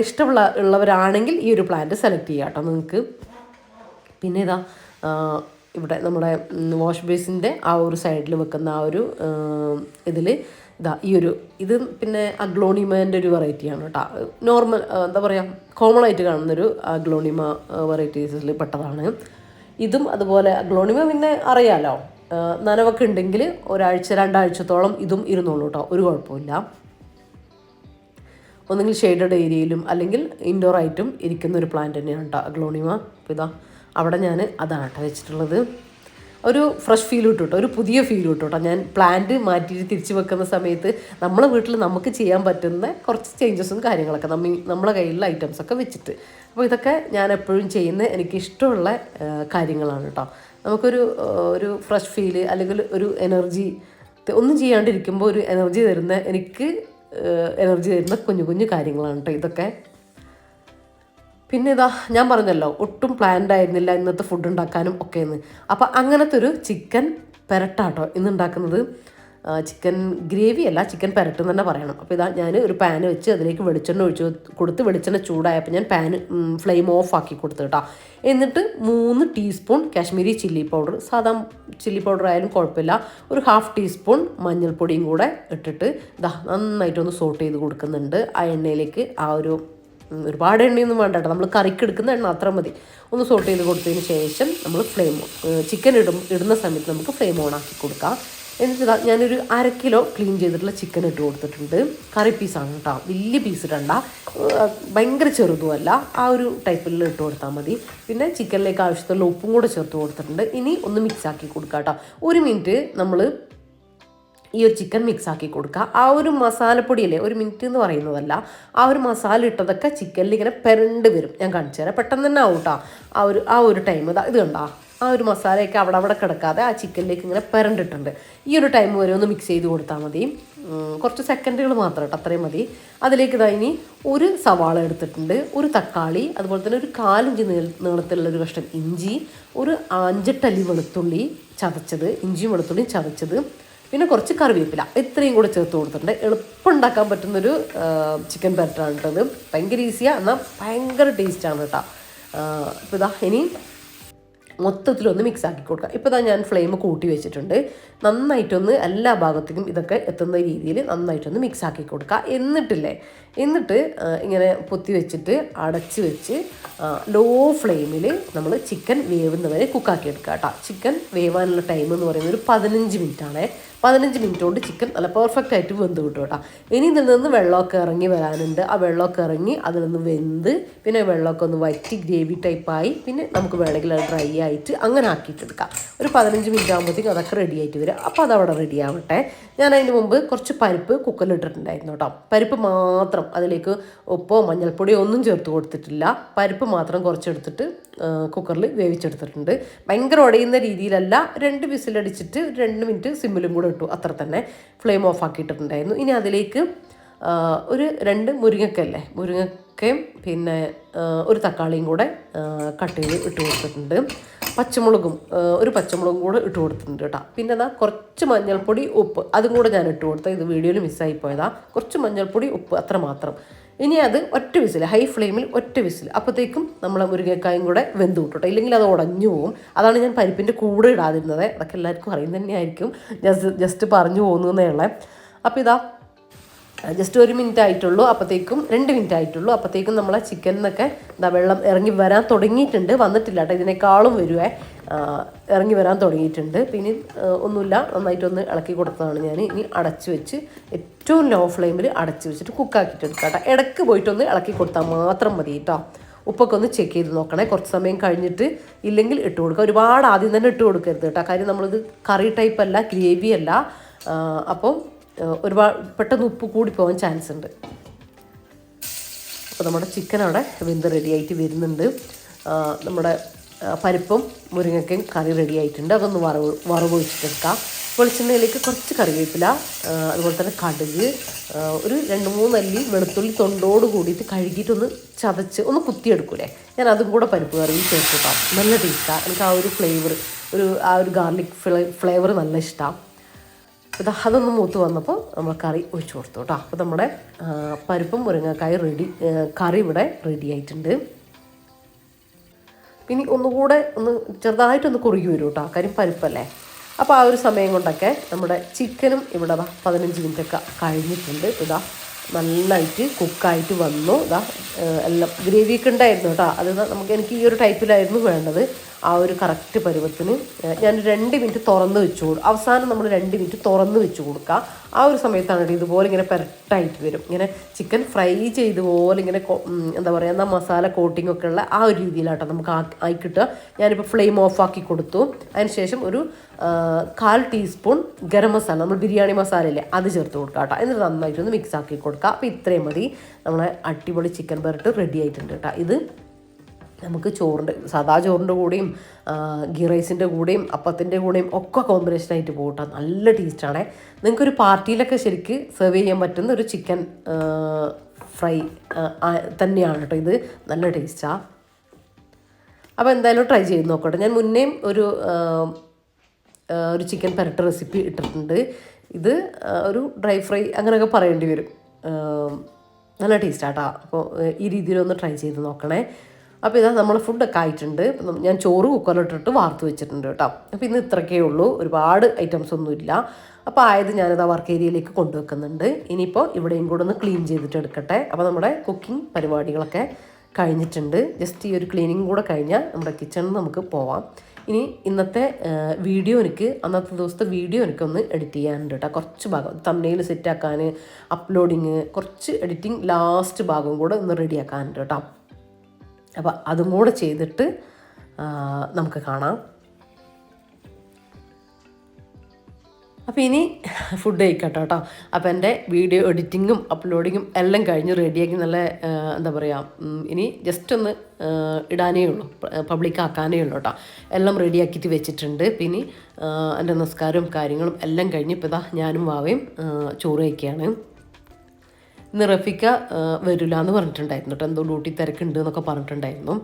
ഉള്ളവരാണെങ്കിൽ ഈ ഒരു പ്ലാന്റ് സെലക്ട് ചെയ്യാം കേട്ടോ നിങ്ങൾക്ക്. പിന്നെ ഇതാ ഇവിടെ നമ്മുടെ വാഷ് ബേസിൻ്റെ ആ ഒരു സൈഡിൽ വെക്കുന്ന ആ ഒരു ഇതിൽ ഇത് പിന്നെ അഗ്ലോണിമേൻ്റെ ഒരു വെറൈറ്റിയാണ് കേട്ടോ. നോർമൽ എന്താ പറയുക, കോമൺ ആയിട്ട് കാണുന്നൊരു അഗ്ലോണിമ വെറൈറ്റീസിൽ പെട്ടതാണ്. ഇതും അതുപോലെ അഗ്ലോണിമ പിന്നെ അറിയാമല്ലോ, നനവൊക്കെ ഉണ്ടെങ്കിൽ 1 ആഴ്ച 2 ആഴ്ചത്തോളം ഇതും ഇരുന്നോളൂ കേട്ടോ, ഒരു കുഴപ്പമില്ല. ഒന്നുകിൽ ഷെയ്ഡഡ് ഏരിയയിലും അല്ലെങ്കിൽ ഇൻഡോർ ആയിട്ടും ഇരിക്കുന്ന ഒരു പ്ലാന്റ് തന്നെയാണ് കേട്ടോ അഗ്ലോണിമ. അപ്പോൾ ഇതാ അവിടെ ഞാൻ അതാണ് കേട്ടോ വെച്ചിട്ടുള്ളത്. ഒരു ഫ്രഷ് ഫീൽ കിട്ടും കേട്ടോ, ഒരു പുതിയ ഫീൽ കിട്ടും കേട്ടോ. ഞാൻ പ്ലാന്റ് മാറ്റിയിട്ട് തിരിച്ച് വെക്കുന്ന സമയത്ത് നമ്മളെ വീട്ടിൽ നമുക്ക് ചെയ്യാൻ പറ്റുന്ന കുറച്ച് ചേഞ്ചസും കാര്യങ്ങളൊക്കെ നമ്മളെ കയ്യിലുള്ള ഐറ്റംസൊക്കെ വെച്ചിട്ട്. അപ്പോൾ ഇതൊക്കെ ഞാൻ എപ്പോഴും ചെയ്യുന്ന എനിക്കിഷ്ടമുള്ള കാര്യങ്ങളാണ് കേട്ടോ. നമുക്കൊരു ഫ്രഷ് ഫീല് അല്ലെങ്കിൽ ഒരു എനർജി, ഒന്നും ചെയ്യാണ്ടിരിക്കുമ്പോൾ ഒരു എനർജി തരുന്ന എനർജി തരുന്ന കുഞ്ഞു കുഞ്ഞു കാര്യങ്ങളാണ് കേട്ടോ ഇതൊക്കെ. പിന്നെ ഇതാ ഞാൻ പറഞ്ഞല്ലോ ഒട്ടും പ്ലാൻഡ് ആയിരുന്നില്ല ഇന്നത്തെ ഫുഡ് ഉണ്ടാക്കാനും ഒക്കെയെന്ന്. അപ്പോൾ അങ്ങനത്തെ ഒരു ചിക്കൻ പെരട്ടാട്ടോ ഇന്ന് ഉണ്ടാക്കുന്നത്. ചിക്കൻ ഗ്രേവി അല്ല, ചിക്കൻ പെരട്ടെന്ന് തന്നെ പറയണം. അപ്പോൾ ഇതാ ഞാൻ ഒരു പാന് വെച്ച് അതിലേക്ക് വെളിച്ചെണ്ണ ഒഴിച്ച് കൊടുത്ത് വെളിച്ചെണ്ണ ചൂടായപ്പോൾ ഞാൻ പാന് ഫ്ലെയിം ഓഫ് ആക്കി കൊടുത്തു കേട്ടോ. എന്നിട്ട് 3 ടീസ്പൂൺ കാശ്മീരി ചില്ലി പൗഡർ, സാധാ ചില്ലി പൗഡർ ആയാലും കുഴപ്പമില്ല, ഒരു 1/2 ടീസ്പൂൺ മഞ്ഞൾപ്പൊടിയും കൂടെ ഇട്ടിട്ട് ഇതാ നന്നായിട്ടൊന്ന് സോട്ട് ചെയ്ത് കൊടുക്കുന്നുണ്ട് ആ എണ്ണയിലേക്ക്. ഒരുപാട് എണ്ണയൊന്നും വേണ്ട കേട്ടോ, നമ്മൾ കറിക്ക് എടുക്കുന്ന എണ്ണ അത്ര മതി. ഒന്ന് സോട്ട് ചെയ്ത് കൊടുത്തതിന് ശേഷം നമ്മൾ ചിക്കൻ ഇടുന്ന സമയത്ത് നമുക്ക് ഫ്ലെയിം ഓൺ ആക്കി കൊടുക്കാം. എന്നിട്ട് ഞാനൊരു 1/2 കിലോ ക്ലീൻ ചെയ്തിട്ടുള്ള ചിക്കൻ ഇട്ട് കൊടുത്തിട്ടുണ്ട്. കറി പീസാണ് കേട്ടോ, വലിയ പീസ് ഇടണ്ട, ഭയങ്കര ചെറുതുമല്ല, ആ ഒരു ടൈപ്പിൽ ഇട്ട് കൊടുത്താൽ മതി. പിന്നെ ചിക്കനിലേക്ക് ആവശ്യത്തിലുള്ള ഉപ്പും കൂടെ ചേർത്ത് കൊടുത്തിട്ടുണ്ട്. ഇനി ഒന്ന് മിക്സ് ആക്കി കൊടുക്കാം കേട്ടോ. 1 മിനിറ്റ് നമ്മൾ ഈ ഒരു ചിക്കൻ മിക്സ് ആക്കി കൊടുക്കുക. ആ ഒരു മസാലപ്പൊടിയല്ലേ, 1 മിനിറ്റ് എന്ന് പറയുന്നതല്ല, ആ ഒരു മസാല ഇട്ടതൊക്കെ ചിക്കനിൽ ഇങ്ങനെ പെരണ്ട് വരും. ഞാൻ കാണിച്ചു തരാം, പെട്ടെന്ന് തന്നെ ആവും കേട്ടോ. ആ ഒരു ടൈം ഇത് കണ്ടോ, ആ ഒരു മസാലയൊക്കെ അവിടെ കിടക്കാതെ ആ ചിക്കനിലേക്ക് ഇങ്ങനെ പെരണ്ടിട്ടുണ്ട്. ഈ ഒരു ടൈം വരെ ഒന്ന് മിക്സ് ചെയ്ത് കൊടുത്താൽ മതി, കുറച്ച് സെക്കൻഡുകൾ മാത്രം കേട്ടോ, അത്രയും മതി. അതിലേക്ക് ഇനി ഒരു സവാള എടുത്തിട്ടുണ്ട്, ഒരു തക്കാളി, അതുപോലെ തന്നെ ഒരു 4 ഇഞ്ച് നീളത്തിലുള്ള ഒരു കഷ്ണം ഇഞ്ചി, ഒരു 5-8 അല്ലി വെളുത്തുള്ളി ചതച്ചത്, ഇഞ്ചിയും വെളുത്തുള്ളിയും ചതച്ചത്, പിന്നെ കുറച്ച് കറിവേപ്പില, ഇത്രയും കൂടെ ചേർത്ത് കൊടുത്തിട്ടുണ്ട്. എളുപ്പം ഉണ്ടാക്കാൻ പറ്റുന്നൊരു ചിക്കൻ പെരട്ടാണ് കേട്ടത്. ഭയങ്കര ഈസിയാണ്, എന്നാൽ ഭയങ്കര ടേസ്റ്റാണ് കേട്ടോ. അപ്പോൾ ഇതാ ഇനി മൊത്തത്തിലൊന്ന് മിക്സ് ആക്കി കൊടുക്കുക. ഇപ്പോൾ ഞാൻ ഫ്ലെയിം കൂട്ടി വെച്ചിട്ടുണ്ട്. നന്നായിട്ടൊന്ന് എല്ലാ ഭാഗത്തേക്കും ഇതൊക്കെ എത്തുന്ന രീതിയിൽ നന്നായിട്ടൊന്ന് മിക്സ് ആക്കി കൊടുക്കുക. എന്നിട്ട് ഇങ്ങനെ പൊത്തി വെച്ചിട്ട് അടച്ച് വെച്ച് ലോ ഫ്ലെയിമിൽ നമ്മൾ ചിക്കൻ വേവുന്നവരെ കുക്കാക്കി എടുക്കുക കേട്ടോ. ചിക്കൻ വേവാനുള്ള ടൈം എന്ന് പറയുന്നത് ഒരു 15 മിനിറ്റാണ്. 15 മിനിറ്റ് കൊണ്ട് ചിക്കൻ നല്ല പെർഫെക്റ്റ് ആയിട്ട് വെന്ത് കിട്ടും കേട്ടോ. ഇനി ഇതിൽ നിന്ന് വെള്ളമൊക്കെ ഇറങ്ങി വരാനുണ്ട്. ആ വെള്ളമൊക്കെ ഇറങ്ങി അതിൽ നിന്ന് വെന്ത് പിന്നെ വെള്ളമൊക്കെ ഒന്ന് വറ്റി ഗ്രേവി ടൈപ്പായി പിന്നെ നമുക്ക് വേണമെങ്കിൽ അത് ഡ്രൈ ആയിട്ട് അങ്ങനെ ആക്കിയിട്ടെടുക്കാം. ഒരു 15 മിനിറ്റ് ആകുമ്പോഴത്തേക്കും അതൊക്കെ റെഡി ആയിട്ട് വരും. അപ്പോൾ അതവിടെ റെഡി ആവട്ടെ. ഞാൻ അതിന് മുമ്പ് കുറച്ച് പരിപ്പ് കുക്കറിലിട്ടിട്ടുണ്ടായിരുന്നു കേട്ടോ. പരിപ്പ് മാത്രം, അതിലേക്ക് ഉപ്പോ മഞ്ഞൾപ്പൊടിയോ ഒന്നും ചേർത്ത് കൊടുത്തിട്ടില്ല. പരിപ്പ് മാത്രം കുറച്ചെടുത്തിട്ട് കുക്കറിൽ വേവിച്ചെടുത്തിട്ടുണ്ട്. ഭയങ്കര ഉടയുന്ന രീതിയിലല്ല, 2 വിസിലടിച്ചിട്ട് 2 മിനിറ്റ് സിമ്മിലും കൂടെ ഇട്ടു, അത്ര തന്നെ. ഫ്ലെയിം ഓഫ് ആക്കിയിട്ടുണ്ടായിരുന്നു. ഇനി അതിലേക്ക് ഒരു 2 മുരിങ്ങക്കയും പിന്നെ ഒരു തക്കാളിയും കൂടെ കട്ട് ചെയ്ത് ഇട്ട് കൊടുത്തിട്ടുണ്ട്. ഒരു പച്ചമുളകും കൂടെ ഇട്ട് കൊടുത്തിട്ടുണ്ട് കേട്ടോ. പിന്നെ കുറച്ച് മഞ്ഞൾപ്പൊടി, ഉപ്പ്, അതും കൂടെ ഞാൻ ഇട്ട് കൊടുത്തത്, ഇത് വീഡിയോയിൽ മിസ്സായിപ്പോയതാ. കുറച്ച് മഞ്ഞൾപ്പൊടി, ഉപ്പ്, അത്ര മാത്രം. ഇനി അത് ഒറ്റ വിസിൽ, ഹൈ ഫ്ലെയിമിൽ ഒറ്റ വിസിൽ, അപ്പോഴത്തേക്കും നമ്മൾ മുരിങ്ങക്കായും കൂടെ വെന്ത് കിട്ടും. ഇല്ലെങ്കിൽ അത് ഉടഞ്ഞു പോകും. അതാണ് ഞാൻ പരിപ്പിൻ്റെ കൂടെ ഇടാതിരുന്നത്. അതൊക്കെ എല്ലാവർക്കും അറിയുന്നത് തന്നെയായിരിക്കും, ജസ്റ്റ് പറഞ്ഞു പോകുന്നതേ ഉള്ളേ. അപ്പോൾ ഇതാ ജസ്റ്റ് 1 മിനിറ്റ് ആയിട്ടുള്ളൂ, അപ്പോഴത്തേക്കും 2 മിനിറ്റ് ആയിട്ടുള്ളൂ. അപ്പോഴത്തേക്കും നമ്മളെ ചിക്കനിന്നൊക്കെ വെള്ളം ഇറങ്ങി വരാൻ തുടങ്ങിയിട്ടുണ്ട്. വന്നിട്ടില്ല കേട്ടോ, ഇതിനേക്കാളും വരുവേ, ഇറങ്ങി വരാൻ തുടങ്ങിയിട്ടുണ്ട്. പിന്നെ ഒന്നുമില്ല, നന്നായിട്ടൊന്ന് ഇളക്കി കൊടുത്തതാണ് ഞാൻ. ഇനി അടച്ച് വെച്ച് ഏറ്റവും ലോ ഫ്ലെയിമിൽ അടച്ച് വെച്ചിട്ട് കുക്കാക്കിയിട്ട് എടുക്കാം കേട്ടോ. ഇടയ്ക്ക് പോയിട്ടൊന്ന് ഇളക്കി കൊടുത്താൽ മാത്രം മതി കേട്ടോ. ഉപ്പൊക്കെ ഒന്ന് ചെക്ക് ചെയ്ത് നോക്കണേ, കുറച്ച് സമയം കഴിഞ്ഞിട്ട്. ഇല്ലെങ്കിൽ ഇട്ട് കൊടുക്കുക, ഒരുപാട് ആദ്യം തന്നെ ഇട്ട് കൊടുക്കരുത് കേട്ടോ. കാര്യം നമ്മളിത് കറി ടൈപ്പ് അല്ല, ഗ്രേവി അല്ല. അപ്പോൾ ഒരുപാട് പെട്ടെന്ന് ഉപ്പ് കൂടി പോകാൻ ചാൻസ് ഉണ്ട്. അപ്പോൾ നമ്മുടെ ചിക്കൻ അവിടെ വെന്ത് റെഡി ആയിട്ട് വരുന്നുണ്ട്. നമ്മുടെ പരിപ്പും മുരിങ്ങക്കയും കറി റെഡി ആയിട്ടുണ്ട്. അതൊന്ന് വറവൊഴിച്ചിട്ടെടുക്കാം. വെളിച്ചെണ്ണയിലേക്ക് കുറച്ച് കറിവേപ്പില, അതുപോലെ തന്നെ കടുക്, ഒരു 2-3 അല്ലി വെളുത്തുള്ളി തൊണ്ടോട് കൂടിയിട്ട് കഴുകിയിട്ടൊന്ന് ചതച്ച് ഒന്ന് കുത്തിയെടുക്കൂലേ, ഞാൻ അതും കൂടെ പരിപ്പ് കറിയിൽ ചേർത്തിട്ടാം. നല്ല ടേസ്റ്റാണ്. എനിക്ക് ആ ഒരു ഫ്ലേവർ, ആ ഒരു ഗാർലിക് ഫ്ലേവർ നല്ല ഇഷ്ടമാണ്. അതൊന്ന് മൂത്ത് വന്നപ്പോൾ നമ്മൾ കറി ഒഴിച്ചു കൊടുത്തു കേട്ടോ. അപ്പോൾ നമ്മുടെ പരിപ്പും മുരിങ്ങക്കായും കറി ഇവിടെ റെഡി ആയിട്ടുണ്ട്. പിന്നെ ഒന്നുകൂടെ ചെറുതായിട്ടൊന്ന് കുറുകി വരും കേട്ടോ, കാര്യം പരിപ്പല്ലേ. അപ്പോൾ ആ ഒരു സമയം കൊണ്ടൊക്കെ നമ്മുടെ ചിക്കനും ഇവിടെ 15 മിനിറ്റൊക്കെ കഴിഞ്ഞിട്ടുണ്ട്. നല്ലതായിട്ട് കുക്കായിട്ട് വന്നു. ഇതാ എല്ലാം ഗ്രേവിയൊക്കെ ഉണ്ടായിരുന്നു കേട്ടോ. അത് എനിക്ക് ഈ ഒരു ടൈപ്പിലായിരുന്നു വേണ്ടത്. ആ ഒരു കറക്റ്റ് പരുവത്തിന് ഞാൻ 2 മിനിറ്റ് തുറന്ന് വെച്ച് കൊടുക്കും. അവസാനം നമ്മൾ 2 മിനിറ്റ് തുറന്ന് വെച്ച് കൊടുക്കുക. ആ ഒരു സമയത്താണ് ഇതുപോലെ ഇങ്ങനെ പെരട്ടായിട്ട് വരും. ഇങ്ങനെ ചിക്കൻ ഫ്രൈ ചെയ്ത് പോലെ ഇങ്ങനെ എന്താ പറയുക, മസാല കോട്ടിംഗ് ഒക്കെ ഉള്ള ആ ഒരു രീതിയിലാട്ടോ നമുക്ക് ആയി കിട്ടുക. ഞാനിപ്പോൾ ഫ്ലെയിം ഓഫാക്കി കൊടുത്തു. അതിനുശേഷം ഒരു 1/4 ടീസ്പൂൺ ഗരം മസാല, നമ്മൾ ബിരിയാണി മസാലയില്ലേ, അത് ചേർത്ത് കൊടുക്കുക കേട്ടോ. എന്നിട്ട് നന്നായിട്ടൊന്ന് മിക്സ് ആക്കി കൊടുക്കുക. അപ്പോൾ ഇത്രയും മതി. നമ്മളെ അടിപൊളി ചിക്കൻ പെരട്ട് റെഡി ആയിട്ടുണ്ട് കേട്ടോ. ഇത് നമുക്ക് സാദാ ചോറിൻ്റെ കൂടെയും ഗീ റൈസിൻ്റെ കൂടെയും അപ്പത്തിൻ്റെ കൂടെയും ഒക്കെ കോമ്പിനേഷനായിട്ട് പോകട്ടെ. നല്ല ടേസ്റ്റാണ്. നിങ്ങൾക്കൊരു പാർട്ടിയിലൊക്കെ ശരിക്ക് സെർവ് ചെയ്യാൻ പറ്റുന്ന ഒരു ചിക്കൻ ഫ്രൈ തന്നെയാണ് കേട്ടോ ഇത്. നല്ല ടേസ്റ്റാണ്. അപ്പോൾ എന്തായാലും ട്രൈ ചെയ്ത് നോക്കട്ടെ. ഞാൻ മുന്നേയും ഒരു ചിക്കൻ പെരട്ട് റെസിപ്പി ഇട്ടിട്ടുണ്ട്. ഇത് ഒരു ഡ്രൈ ഫ്രൈ അങ്ങനെയൊക്കെ പറയേണ്ടി വരും. നല്ല ടേസ്റ്റാട്ടോ. അപ്പോൾ ഈ രീതിയിലൊന്ന് ട്രൈ ചെയ്ത് നോക്കണേ. അപ്പോൾ ഇതാ നമ്മൾ ഫുഡൊക്കെ ആയിട്ടുണ്ട്. ഞാൻ ചോറ് കുക്കറിലിട്ടിട്ട് വാർത്ത് വെച്ചിട്ടുണ്ട് കേട്ടോ. അപ്പോൾ ഇന്ന് ഇത്രയൊക്കെ ഉള്ളൂ, ഒരുപാട് ഐറ്റംസ് ഒന്നുമില്ല. അപ്പോൾ ആയത് ഞാനിതാ വർക്ക് ഏരിയയിലേക്ക് കൊണ്ടുവെക്കുന്നുണ്ട്. ഇനിയിപ്പോൾ ഇവിടെയും കൂടെ ഒന്ന് ക്ലീൻ ചെയ്തിട്ട് എടുക്കട്ടെ. അപ്പോൾ നമ്മുടെ കുക്കിംഗ് പരിപാടികളൊക്കെ കഴിഞ്ഞിട്ടുണ്ട്. ജസ്റ്റ് ഈ ഒരു ക്ലീനിങ് കൂടെ കഴിഞ്ഞാൽ നമ്മുടെ കിച്ചണിൽ നമുക്ക് പോവാം. ഇനി ഇന്നത്തെ അന്നത്തെ ദിവസത്തെ വീഡിയോ എനിക്കൊന്ന് എഡിറ്റ് ചെയ്യാനുണ്ട് കേട്ടോ. കുറച്ച് ഭാഗം തംബ്നെയിൽ സെറ്റാക്കാൻ, അപ്ലോഡിങ്, കുറച്ച് എഡിറ്റിംഗ് ലാസ്റ്റ് ഭാഗം കൂടെ ഒന്ന് റെഡിയാക്കാനുണ്ട് കേട്ടോ. അപ്പോൾ അതും കൂടെ ചെയ്തിട്ട് നമുക്ക് കാണാം. അപ്പോൾ ഇനി ഫുഡ് കഴിക്കട്ടോ കേട്ടോ. അപ്പോൾ എൻ്റെ വീഡിയോ എഡിറ്റിങ്ങും അപ്ലോഡിങ്ങും എല്ലാം കഴിഞ്ഞ് റെഡിയാക്കി നല്ല എന്താ പറയുക, ഇനി ജസ്റ്റ് ഒന്ന് ഇടാനേ ഉള്ളൂ, പബ്ലിക് ആക്കാനേ ഉള്ളൂ കേട്ടോ. എല്ലാം റെഡിയാക്കിയിട്ട് വെച്ചിട്ടുണ്ട്. പിന്നെ എൻ്റെ നിസ്കാരവും കാര്യങ്ങളും എല്ലാം കഴിഞ്ഞ് ഇപ്പോൾ ഇതാ ഞാനും വാവയും ചോറ് കഴിക്കുകയാണ്. ഇന്ന് റഫീക്ക വരില്ല എന്ന് പറഞ്ഞിട്ടുണ്ടായിരുന്നു കേട്ടോ. എന്തോ ഡ്യൂട്ടി തിരക്കുണ്ട് എന്നൊക്കെ പറഞ്ഞിട്ടുണ്ടായിരുന്നു.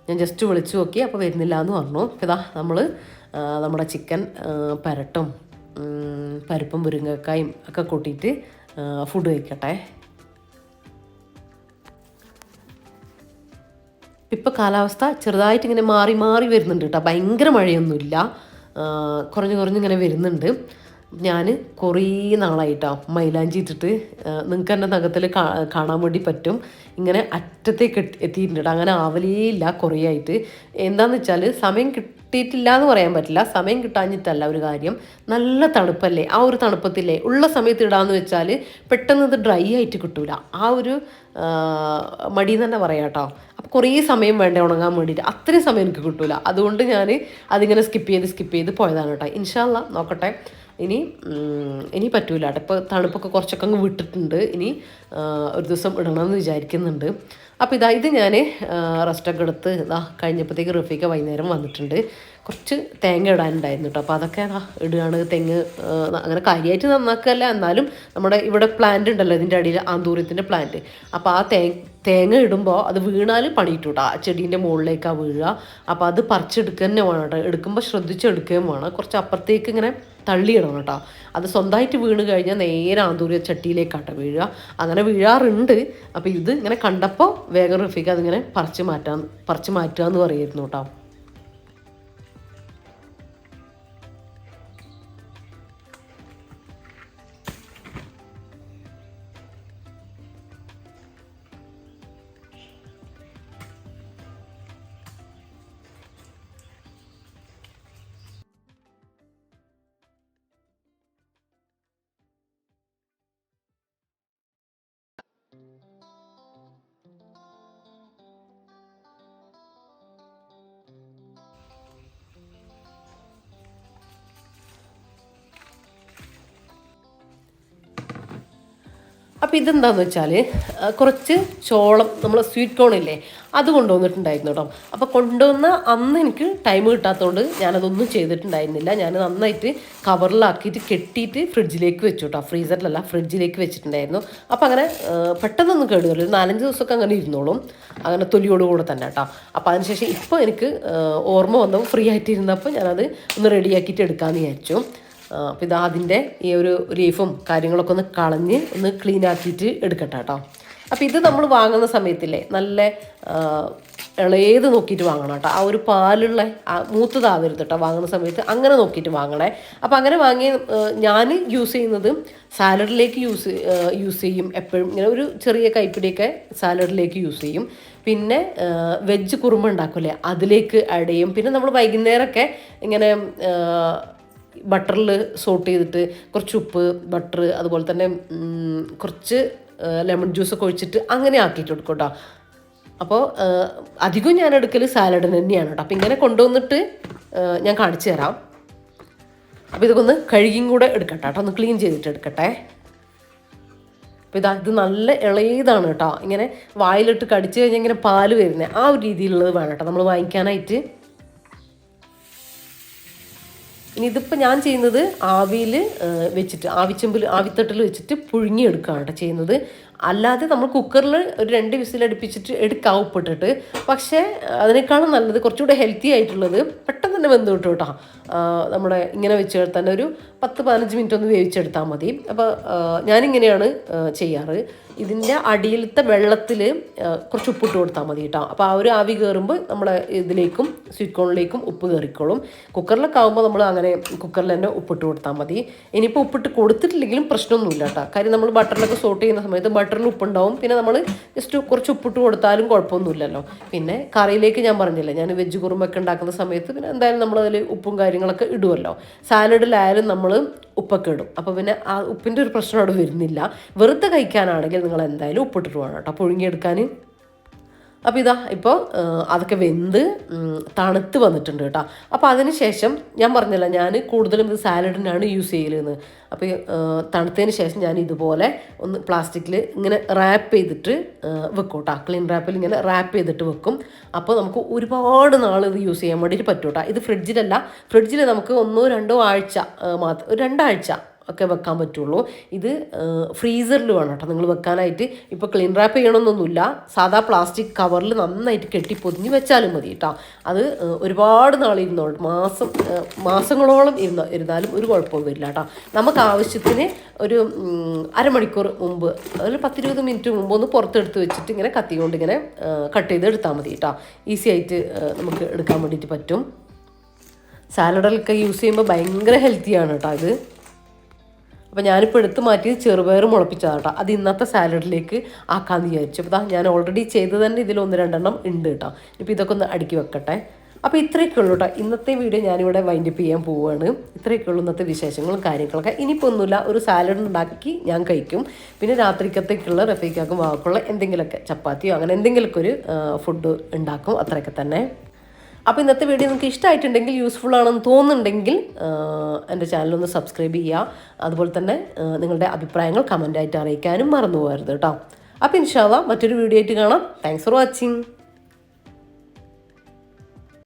ഞാൻ ജസ്റ്റ് വിളിച്ചു നോക്കി, അപ്പോൾ വരുന്നില്ല എന്ന് പറഞ്ഞു. ഇതാ നമ്മൾ നമ്മുടെ ചിക്കൻ പെരട്ടും പരിപ്പും മുരിങ്ങക്കായും ഒക്കെ കൂട്ടിയിട്ട് ഫുഡ് കഴിക്കട്ടെ. ഇപ്പോൾ കാലാവസ്ഥ ചെറുതായിട്ട് ഇങ്ങനെ മാറി മാറി വരുന്നുണ്ട് കേട്ടോ. ഭയങ്കര മഴയൊന്നുമില്ല, കുറഞ്ഞിങ്ങനെ വരുന്നുണ്ട്. ഞാൻ കുറേ നാളായിട്ടാണ് മൈലാഞ്ചി ഇട്ടിട്ട്, നിങ്ങൾക്ക് എൻ്റെ നഖത്തിൽ കാണാൻ വേണ്ടി പറ്റും. ഇങ്ങനെ അറ്റത്തേക്ക് എത്തിയിട്ടുണ്ട്. അങ്ങനെ ആവലേയില്ല കുറേ ആയിട്ട്. എന്താണെന്ന് വെച്ചാൽ സമയം കിട്ടിയിട്ടില്ല എന്ന് പറയാൻ പറ്റില്ല. സമയം കിട്ടാഞ്ഞിട്ടല്ല ഒരു കാര്യം, നല്ല തണുപ്പല്ലേ. ആ ഒരു തണുപ്പത്തില്ലേ ഉള്ള സമയത്ത് ഇടാമെന്ന് വെച്ചാൽ പെട്ടെന്ന് ഇത് ഡ്രൈ ആയിട്ട് കിട്ടൂല. ആ ഒരു മടിയെന്ന് തന്നെ പറയാം കേട്ടോ. അപ്പോൾ കുറേ സമയം വേണ്ടേ ഉണങ്ങാൻ വേണ്ടിയിട്ട്, അത്രയും സമയം എനിക്ക് കിട്ടൂല. അതുകൊണ്ട് ഞാൻ അതിങ്ങനെ സ്കിപ്പ് ചെയ്ത് പോയതാണ് കേട്ടോ. ഇൻഷാ അല്ലാ നോക്കട്ടെ. ഇനി പറ്റൂല കേട്ടോ. ഇപ്പോൾ തണുപ്പൊക്കെ കുറച്ചൊക്കെ അങ്ങ് വിട്ടിട്ടുണ്ട്. ഇനി ഒരു ദിവസം ഇടണമെന്ന് വിചാരിക്കുന്നുണ്ട്. അപ്പോൾ ഇത് ഞാൻ റെസ്റ്റൊക്കെ എടുത്ത് കഴിഞ്ഞപ്പോഴത്തേക്ക് റഫീക്ക വൈകുന്നേരം വന്നിട്ടുണ്ട്. കുറച്ച് തേങ്ങ ഇടാനുണ്ടായിരുന്നു കേട്ടോ. അപ്പോൾ അതൊക്കെ ഇടുകയാണ്. തെങ്ങ് അങ്ങനെ കാര്യമായിട്ട് നന്നാക്കുകയല്ല, എന്നാലും നമ്മുടെ ഇവിടെ പ്ലാന്റ് ഉണ്ടല്ലോ ഇതിൻ്റെ അടിയിൽ, ആന്തൂര്യത്തിൻ്റെ പ്ലാന്റ്. അപ്പോൾ ആ തേങ്ങ ഇടുമ്പോൾ അത് വീണാൽ പണിയിട്ടു കേട്ടോ. ആ ചെടീൻ്റെ മുകളിലേക്കാണ് വീഴുക. അപ്പോൾ അത് പറിച്ചെടുക്കുക തന്നെ വേണം കേട്ടോ. എടുക്കുമ്പോൾ ശ്രദ്ധിച്ചെടുക്കുകയും വേണം. കുറച്ച് അപ്പുറത്തേക്ക് ഇങ്ങനെ തള്ളിയിടണം കേട്ടോ. അത് സ്വന്തമായിട്ട് വീണ് കഴിഞ്ഞാൽ നേരെ ആന്തൂര്യ ചട്ടിയിലേക്കാട്ടോ വീഴുക. അങ്ങനെ വീഴാറുണ്ട്. അപ്പോൾ ഇത് ഇങ്ങനെ കണ്ടപ്പോൾ വേഗം റഫീഖ് അതിങ്ങനെ പറിച്ച് മാറ്റുക എന്ന് പറയുമായിരുന്നു കേട്ടോ. അപ്പോൾ ഇതെന്താണെന്ന് വെച്ചാൽ കുറച്ച് ചോളം, നമ്മൾ സ്വീറ്റ് കോണില്ലേ, അത് കൊണ്ടുവന്നിട്ടുണ്ടായിരുന്നു കേട്ടോ. അപ്പോൾ കൊണ്ടുവന്ന അന്ന് എനിക്ക് ടൈം കിട്ടാത്തതുകൊണ്ട് ഞാനതൊന്നും ചെയ്തിട്ടുണ്ടായിരുന്നില്ല. ഞാൻ നന്നായിട്ട് കവറിലാക്കിയിട്ട് കെട്ടിയിട്ട് ഫ്രിഡ്ജിലേക്ക് വെച്ചു കേട്ടോ. ഫ്രീസറിലല്ല, ഫ്രിഡ്ജിലേക്ക് വെച്ചിട്ടുണ്ടായിരുന്നു. അപ്പോൾ അങ്ങനെ പെട്ടെന്നൊന്നും കേടുവരില്ല. 4-5 ദിവസമൊക്കെ അങ്ങനെ ഇരുന്നോളും, അങ്ങനെ തൊലിയോടുകൂടെ തന്നെ കേട്ടോ. അപ്പോൾ അതിനുശേഷം ഇപ്പോൾ എനിക്ക് ഓർമ്മ വന്നപ്പോൾ ഫ്രീ ആയിട്ട് ഇരുന്നപ്പോൾ ഞാനത് ഒന്ന് റെഡിയാക്കിയിട്ട് എടുക്കാമെന്ന് വിചാരിച്ചു. അപ്പോൾ അതിൻ്റെ ഈ ഒരു ലീഫും കാര്യങ്ങളൊക്കെ ഒന്ന് കളഞ്ഞ് ഒന്ന് ക്ലീൻ ആക്കിയിട്ട് എടുക്കട്ടെ കേട്ടോ. അപ്പോൾ ഇത് നമ്മൾ വാങ്ങുന്ന സമയത്തില്ലേ നല്ല ഇളയത് നോക്കിയിട്ട് വാങ്ങണം കേട്ടോ. ആ ഒരു പാലുള്ള മൂത്തതാവരുത് കേട്ടോ വാങ്ങുന്ന സമയത്ത്, അങ്ങനെ നോക്കിയിട്ട് വാങ്ങണേ. അപ്പോൾ അങ്ങനെ വാങ്ങി ഞാൻ യൂസ് ചെയ്യുന്നത് സാലഡിലേക്ക് യൂസ് ചെയ്യും എപ്പോഴും. ഇങ്ങനെ ഒരു ചെറിയ കൈപ്പിടിയൊക്കെ സാലഡിലേക്ക് യൂസ് ചെയ്യും. പിന്നെ വെജ് കുറുമ ഉണ്ടാക്കില്ലേ അതിലേക്ക് ആഡ് ചെയ്യും. പിന്നെ നമ്മൾ വൈകുന്നേരമൊക്കെ ഇങ്ങനെ ബട്ടറിൽ സോട്ട് ചെയ്തിട്ട് കുറച്ച് ഉപ്പ്, ബട്ടർ, അതുപോലെ തന്നെ കുറച്ച് ലെമൺ ജ്യൂസൊക്കെ ഒഴിച്ചിട്ട് അങ്ങനെ ആക്കിയിട്ട് കൊടുക്കും കേട്ടോ. അപ്പോൾ അധികം ഞാൻ എടുക്കൽ സാലഡിന് തന്നെയാണ് കേട്ടോ. അപ്പോൾ ഇങ്ങനെ കൊണ്ടുവന്നിട്ട് ഞാൻ കാണിച്ചു തരാം. അപ്പോൾ ഇതൊക്കെ ഒന്ന് കഴുകിയും കൂടെ എടുക്കട്ടെ കേട്ടോ, ഒന്ന് ക്ലീൻ ചെയ്തിട്ട് എടുക്കട്ടെ. അപ്പോൾ ഇത് നല്ല ഇളയതാണ് കേട്ടോ. ഇങ്ങനെ വായിലിട്ട് കടിച്ചു കഴിഞ്ഞാൽ ഇങ്ങനെ പാല് വരുന്നത് ആ ഒരു രീതിയിലുള്ളത് വേണം കേട്ടോ നമ്മൾ വാങ്ങിക്കാനായിട്ട്. ഇനി ഇതിപ്പോൾ ഞാൻ ചെയ്യുന്നത് ആവിയിൽ വെച്ചിട്ട് ആവിത്തട്ടിൽ വെച്ചിട്ട് പുഴുങ്ങിയെടുക്കുകയാണ് കേട്ടോ ചെയ്യുന്നത്. അല്ലാതെ നമ്മൾ കുക്കറിൽ ഒരു 2 വിസിലടുപ്പിച്ചിട്ട് എടുക്കാം ഉപ്പിട്ടിട്ട്. പക്ഷേ അതിനേക്കാളും നല്ലത് കുറച്ചുകൂടെ ഹെൽത്തി ആയിട്ടുള്ളത് പെട്ടെന്ന് തന്നെ വെന്ത് കിട്ടും കേട്ടോ. നമ്മുടെ ഇങ്ങനെ വെച്ച് തന്നെ ഒരു 10-15 മിനിറ്റ് ഒന്ന് വേവിച്ചെടുത്താൽ മതി. അപ്പോൾ ഞാനിങ്ങനെയാണ് ചെയ്യാറ്. ഇതിൻ്റെ അടിയിലത്തെ വെള്ളത്തിൽ കുറച്ച് ഉപ്പിട്ട് കൊടുത്താൽ മതി കേട്ടോ. അപ്പോൾ ആ ഒരു ആവി കയറുമ്പോൾ നമ്മുടെ ഇതിലേക്കും സ്വീറ്റ് കോണിലേക്കും ഉപ്പ് കയറിക്കോളും. കുക്കറിലൊക്കെ ആകുമ്പോൾ നമ്മൾ അങ്ങനെ കുക്കറിൽ തന്നെ ഉപ്പിട്ട് കൊടുത്താൽ മതി. ഇനിയിപ്പോൾ ഉപ്പിട്ട് കൊടുത്തിട്ടില്ലെങ്കിലും പ്രശ്നമൊന്നുമില്ല കേട്ടോ. കാര്യം നമ്മൾ ബട്ടറിലൊക്കെ സോട്ട് ചെയ്യുന്ന സമയത്ത് ബട്ടറിൽ ഉപ്പുണ്ടാവും. പിന്നെ നമ്മൾ ജസ്റ്റ് കുറച്ച് ഉപ്പിട്ട് കൊടുത്താലും കുഴപ്പമൊന്നുമില്ലല്ലോ. പിന്നെ കറിയിലേക്ക് ഞാൻ പറഞ്ഞില്ലേ, ഞാൻ വെജ് കുറുമൊക്കെ ഉണ്ടാക്കുന്ന സമയത്ത് പിന്നെ എന്തായാലും നമ്മളതിൽ ഉപ്പും കാര്യങ്ങളൊക്കെ ഇടുമല്ലോ. സാലഡിലായാലും നമ്മൾ ഉപ്പൊക്കെ ഇടും. അപ്പോൾ പിന്നെ ആ ഉപ്പിൻ്റെ ഒരു പ്രശ്നം അവിടെ വരുന്നില്ല. വെറുതെ കഴിക്കാനാണെങ്കിൽ നിങ്ങൾ എന്തായാലും ഉപ്പിട്ടിട്ട് വേണം കേട്ടോ പുഴുങ്ങിയെടുക്കാൻ. അപ്പോൾ ഇപ്പോൾ അതൊക്കെ വെന്ത് തണുത്ത് വന്നിട്ടുണ്ട് കേട്ടോ. അപ്പോൾ അതിന് ശേഷം ഞാൻ പറഞ്ഞല്ലോ ഞാൻ കൂടുതലും ഇത് സാലഡിനാണ് യൂസ് ചെയ്യലെന്ന്. അപ്പോൾ തണുത്തതിന് ശേഷം ഞാൻ ഇതുപോലെ ഒന്ന് പ്ലാസ്റ്റിക്കിൽ ഇങ്ങനെ റാപ്പ് ചെയ്തിട്ട് വെക്കും കേട്ടോ. ക്ലീൻ റാപ്പിൽ ഇങ്ങനെ റാപ്പ് ചെയ്തിട്ട് വെക്കും. അപ്പോൾ നമുക്ക് ഒരുപാട് നാൾ ഇത് യൂസ് ചെയ്യാൻ വേണ്ടിയിട്ട് പറ്റും കേട്ടോ. ഇത് ഫ്രിഡ്ജിൽ നമുക്ക് 1-2 ആഴ്ച മാത്രം, ഒരു 2 ആഴ്ച ഒക്കെ വെക്കാൻ പറ്റുള്ളൂ. ഇത് ഫ്രീസറിൽ വേണം കേട്ടോ നിങ്ങൾ വെക്കാനായിട്ട്. ഇപ്പോൾ ക്ലീൻ റാപ്പ് ചെയ്യണമെന്നൊന്നുമില്ല, സാധാ പ്ലാസ്റ്റിക് കവറിൽ നന്നായിട്ട് കെട്ടി പൊതിഞ്ഞ് വെച്ചാലും മതി കേട്ടോ. അത് ഒരുപാട് നാളിരുന്നോളും, മാസങ്ങളോളം ഇരുന്നാലും ഒരു കുഴപ്പവും വരില്ല കേട്ടോ. നമുക്ക് ആവശ്യത്തിന് ഒരു അരമണിക്കൂർ മുമ്പ്, അതിൽ 10-20 മിനിറ്റ് മുമ്പ് ഒന്ന് പുറത്തെടുത്ത് വെച്ചിട്ട് ഇങ്ങനെ കത്തി കൊണ്ട് ഇങ്ങനെ കട്ട് ചെയ്ത് എടുത്താൽ മതി കേട്ടോ. ഈസി ആയിട്ട് നമുക്ക് എടുക്കാൻ വേണ്ടിയിട്ട് പറ്റും. സാലഡിലൊക്കെ യൂസ് ചെയ്യുമ്പോൾ ഭയങ്കര ഹെൽത്തിയാണ് കേട്ടോ ഇത്. അപ്പോൾ ഞാനിപ്പോൾ എടുത്ത് മാറ്റിയത് ചെറുപയർ മുളപ്പിച്ചതാണ് കേട്ടോ. അത് ഇന്നത്തെ സാലഡിലേക്ക് ആക്കാമെന്ന് വിചാരിച്ചു. അപ്പോൾ ഞാൻ ഓൾറെഡി ചെയ്ത് തന്നെ ഇതിൽ 1-2 ഉണ്ട് കേട്ടോ. ഇപ്പോൾ ഇതൊക്കെ ഒന്ന് അടുക്കി വെക്കട്ടെ. അപ്പോൾ ഇത്രയൊക്കെ ഉള്ളൂ കേട്ടോ. ഇന്നത്തെ വീഡിയോ ഞാനിവിടെ വൈൻഡപ്പ് ചെയ്യാൻ പോവുകയാണ്. ഇത്രയൊക്കെ ഉള്ളൂ ഇന്നത്തെ വിശേഷങ്ങളും കാര്യങ്ങളൊക്കെ. ഇനിയിപ്പോൾ ഒന്നുമില്ല, ഒരു സാലഡ് ഉണ്ടാക്കി ഞാൻ കഴിക്കും. പിന്നെ രാത്രിക്കത്തേക്കുള്ള റഫീക്കാക്കും വാക്കുള്ള എന്തെങ്കിലുമൊക്കെ ചപ്പാത്തിയോ അങ്ങനെ എന്തെങ്കിലുമൊക്കെ ഒരു ഫുഡ് ഉണ്ടാക്കും. അത്രയൊക്കെ തന്നെ. അപ്പോൾ ഇന്നത്തെ വീഡിയോ നിങ്ങൾക്ക് ഇഷ്ടമായിട്ടുണ്ടെങ്കിൽ, യൂസ്ഫുൾ ആണെന്ന് തോന്നുന്നുണ്ടെങ്കിൽ എൻ്റെ ചാനലൊന്ന് സബ്സ്ക്രൈബ് ചെയ്യുക. അതുപോലെ തന്നെ നിങ്ങളുടെ അഭിപ്രായങ്ങൾ കമൻ്റായിട്ട് അറിയിക്കാനും മറന്നു പോകരുത് കേട്ടോ. അപ്പോൾ ഇൻഷാ അല്ലാഹ് മറ്റൊരു വീഡിയോ ആയിട്ട് കാണാം. Thanks for watching.